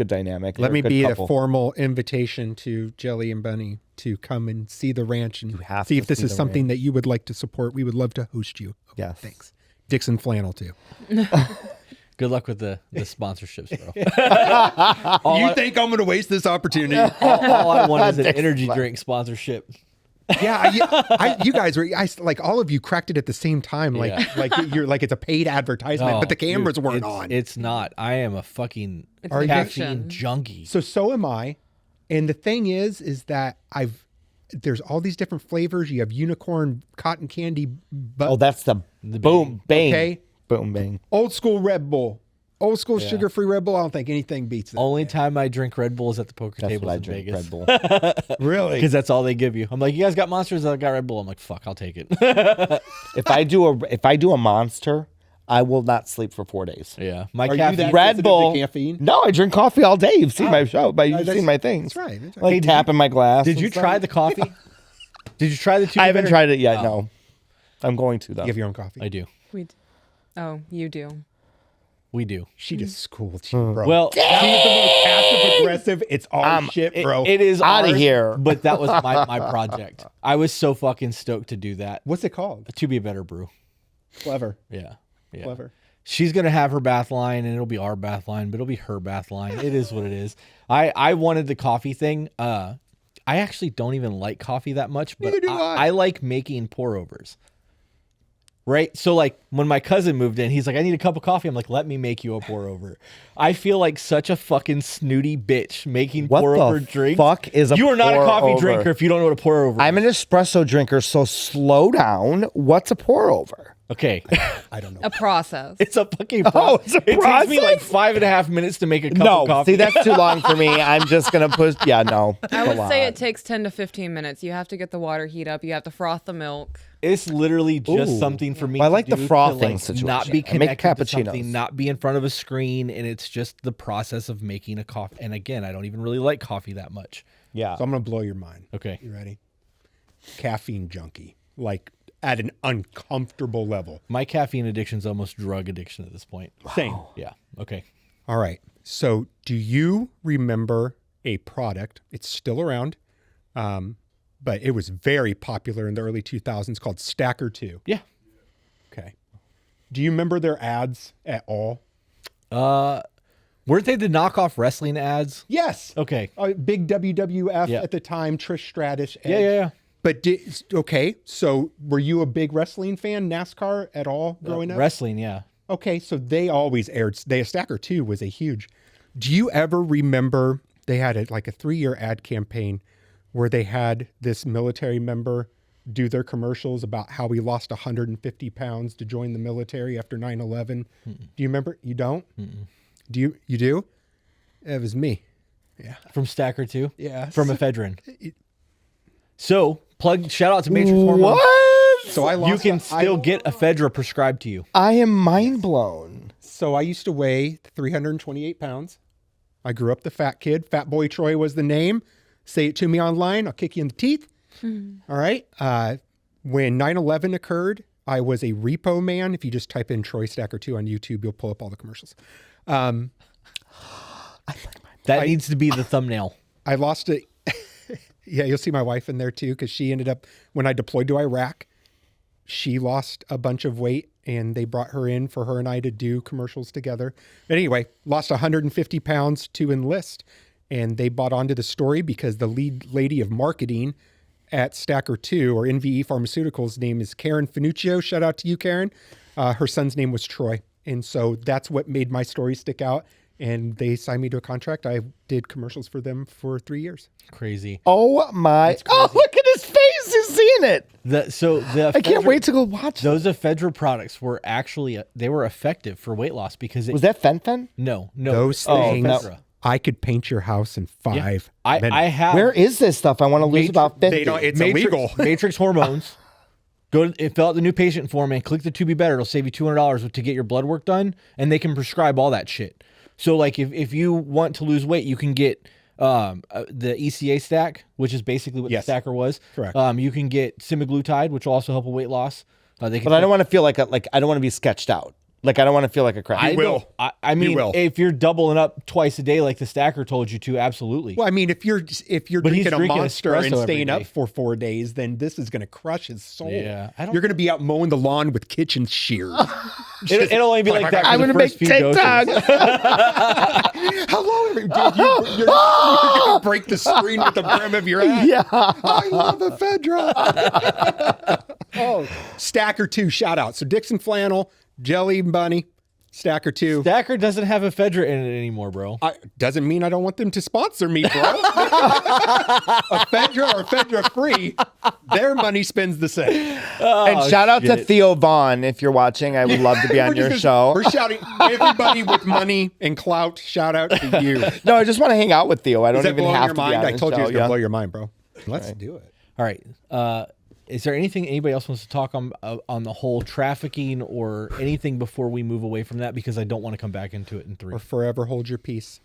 dynamic. Let They're me a good be couple. a formal invitation to Jelly and Bunny to come and see the ranch and have see to if this see is the something that you would like to support. We would love to host you. Yes. Thanks. Dixon Flannel too. Good luck with the sponsorships, bro. You think I'm going to waste this opportunity? all I want is an energy drink sponsorship. Yeah, you guys were like all of you cracked it at the same time, like you're like it's a paid advertisement, but the cameras weren't on. It's not. I am a fucking an caffeine addiction. junkie. So am I. And the thing is that there's all these different flavors. You have unicorn, cotton candy, but Oh, that's the boom bang. Okay. Boom bang. Old school Red Bull, old school sugar-free Red Bull. I don't think anything beats that. Only time I drink Red Bull is at the poker That's tables what I in drink. Vegas. Red Bull. Really? Because that's all they give you. I'm like, you guys got Monsters? I got Red Bull. I'm like, fuck, I'll take it. If I do a Monster, I will not sleep for 4 days. Yeah, my Are you caffeine. that Red sensitive to Bull. caffeine? No, I drink coffee all day. You've seen my show, but you've that's- seen my things. That's right. That's right. Like tapping my glass. Did and you stuff. try the coffee? Did you try the two? I haven't tried it yet. No, I'm going to though. You have your own coffee. I do. Oh, you do. We do. She just schooled you, bro. Well, she's the most passive aggressive. It's our shit, bro. it is Outta ours, here. But that was my project. I was so fucking stoked to do that. What's it called? To be a better brew. Clever. Yeah. Clever. She's gonna have her bath line, and it'll be our bath line, but it'll be her bath line. It is what it is. I wanted the coffee thing. I actually don't even like coffee that much, but Neither do I. I like making pour overs. Right? So like when my cousin moved in, he's like, I need a cup of coffee. I'm like, let me make you a pour over. I feel like such a fucking snooty bitch making What pour the over drinks. fuck is a You are not a pour coffee over? drinker if you don't know what a pour over I'm is. an espresso drinker, so slow down. What's a pour over? Okay. I don't know. A process. It's a fucking Oh, it's a It takes me like process? 5.5 minutes to make a cup No, of coffee. see that's too long for me. I'm just gonna push. Yeah, no. I would say it takes 10 to 15 minutes. You have to get the water heat up. You have to froth the milk. It's literally just Ooh. something for me. Well, I to like the do to, frothing like, situation. Not be I make connected to something, cappuccinos. not be in front of a screen, and it's just the process of making a coffee. And again, I don't even really like coffee that much. Yeah. So I'm gonna blow your mind. Okay. You ready? Caffeine junkie, like at an uncomfortable level. My caffeine addiction is almost drug addiction at this point. Same. Yeah. Okay. All right. So do you remember a product? It's still around, but it was very popular in the early 2000s called Stacker 2. Yeah. Okay. Do you remember their ads at all? Weren't they the knockoff wrestling ads? Yes. Okay. Big WWF Yeah. at the time, Trish Stratus. Yeah. But okay, so were you a big wrestling fan, NASCAR at all growing up? Wrestling, yeah. Okay, so they always aired. Stacker 2 was a huge. Do you ever remember they had like a 3-year ad campaign where they had this military member do their commercials about how he lost 150 pounds to join the military after 9/11? Do you remember? You don't? Do you? You do? It was me. Yeah. From Stacker 2? Yeah. From ephedrine. So, shout out to Matrix Hormone. What? So I lost. You can still get ephedra prescribed to you. I am mind blown. So I used to weigh 328 pounds. I grew up the fat kid. Fat Boy Troy was the name. Say it to me online. I'll kick you in the teeth. All right. When 9/11 occurred, I was a repo man. If you just type in Troy Stacker 2 on YouTube, you'll pull up all the commercials. That needs to be the thumbnail. I lost it. Yeah, you'll see my wife in there too, because she ended up, when I deployed to Iraq, she lost a bunch of weight and they brought her in for her and I to do commercials together. But anyway, lost 150 pounds to enlist. And they bought onto the story because the lead lady of marketing at Stacker 2 or NVE Pharmaceuticals name is Karen Finuccio. Shout out to you, Karen. Her son's name was Troy. And so that's what made my story stick out. And they signed me to a contract. I did commercials for them for 3 years. Crazy. Oh my! Oh, look at his face. He's seeing it. I I can't wait to go watch Those ephedra products were actually they were effective for weight loss because it Was that Fen-Phen? no Those it was things, ephedra. I could paint your house in 5 minutes. I have Where is this stuff? I want to lose about 50. They don't, it's Matrix, illegal. Matrix hormones. Go to, fill out the new patient form and click the to be better. It'll save you $200 to get your blood work done, and they can prescribe all that shit. So like if you want to lose weight, you can get the ECA stack, which is basically what the stacker was. Correct. You can get semaglutide, which will also help with weight loss. But I don't want to feel like I don't want to be sketched out. Like, I don't want to feel like a crap. I will. don't- I mean, will. if you're doubling up twice a day like the stacker told you to, absolutely. Well, I mean, if you're But he's drinking a drinking Monster and espresso every staying day. up for 4 days, then this is going to crush his soul. Yeah, I don't- You're going to be out mowing the lawn with kitchen shears. It'll only be like that. I'm for the gonna first make few doses. TikTok. Hello, everybody. Dude, you're going to break the screen with the brim of your hat. Yeah. I love ephedra. Oh, Stacker 2, shout out. So Dixon Flannel, Jelly Bunny, Stacker 2. Stacker doesn't have ephedra in it anymore, bro. Doesn't mean I don't want them to sponsor me, bro. Ephedra or ephedra free, their money spends the same. And shout out to Theo Vaughn if you're watching. I would love to be on your show. We're shouting everybody with money and clout. Shout out to you. No, I just want to hang out with Theo. I don't Is that even blowing have your to be mind? on I his told you show, it's gonna yeah. blow your mind, bro. Let's do it. All right. Is there anything anybody else wants to talk on the whole trafficking or anything before we move away from that? Because I don't want to come back into it in 3. Or forever hold your peace.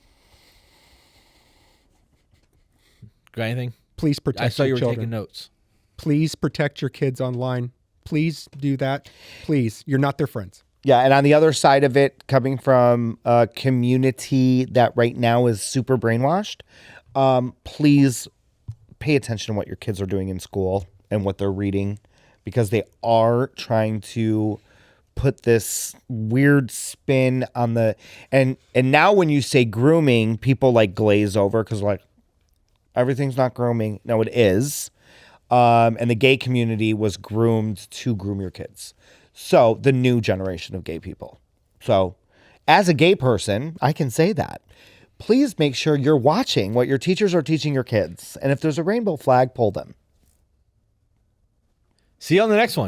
Got anything? Please protect I saw your you were children. taking notes. Please protect your kids online. Please do that. Please. You're not their friends. Yeah, and on the other side of it, coming from a community that right now is super brainwashed, please pay attention to what your kids are doing in school and what they're reading, because they are trying to put this weird spin on the and now when you say grooming, people like glaze over because like everything's not grooming. No, it is. And the gay community was groomed to groom your kids. So the new generation of gay people. So as a gay person, I can say that. Please make sure you're watching what your teachers are teaching your kids. And if there's a rainbow flag, pull them. See you on the next one.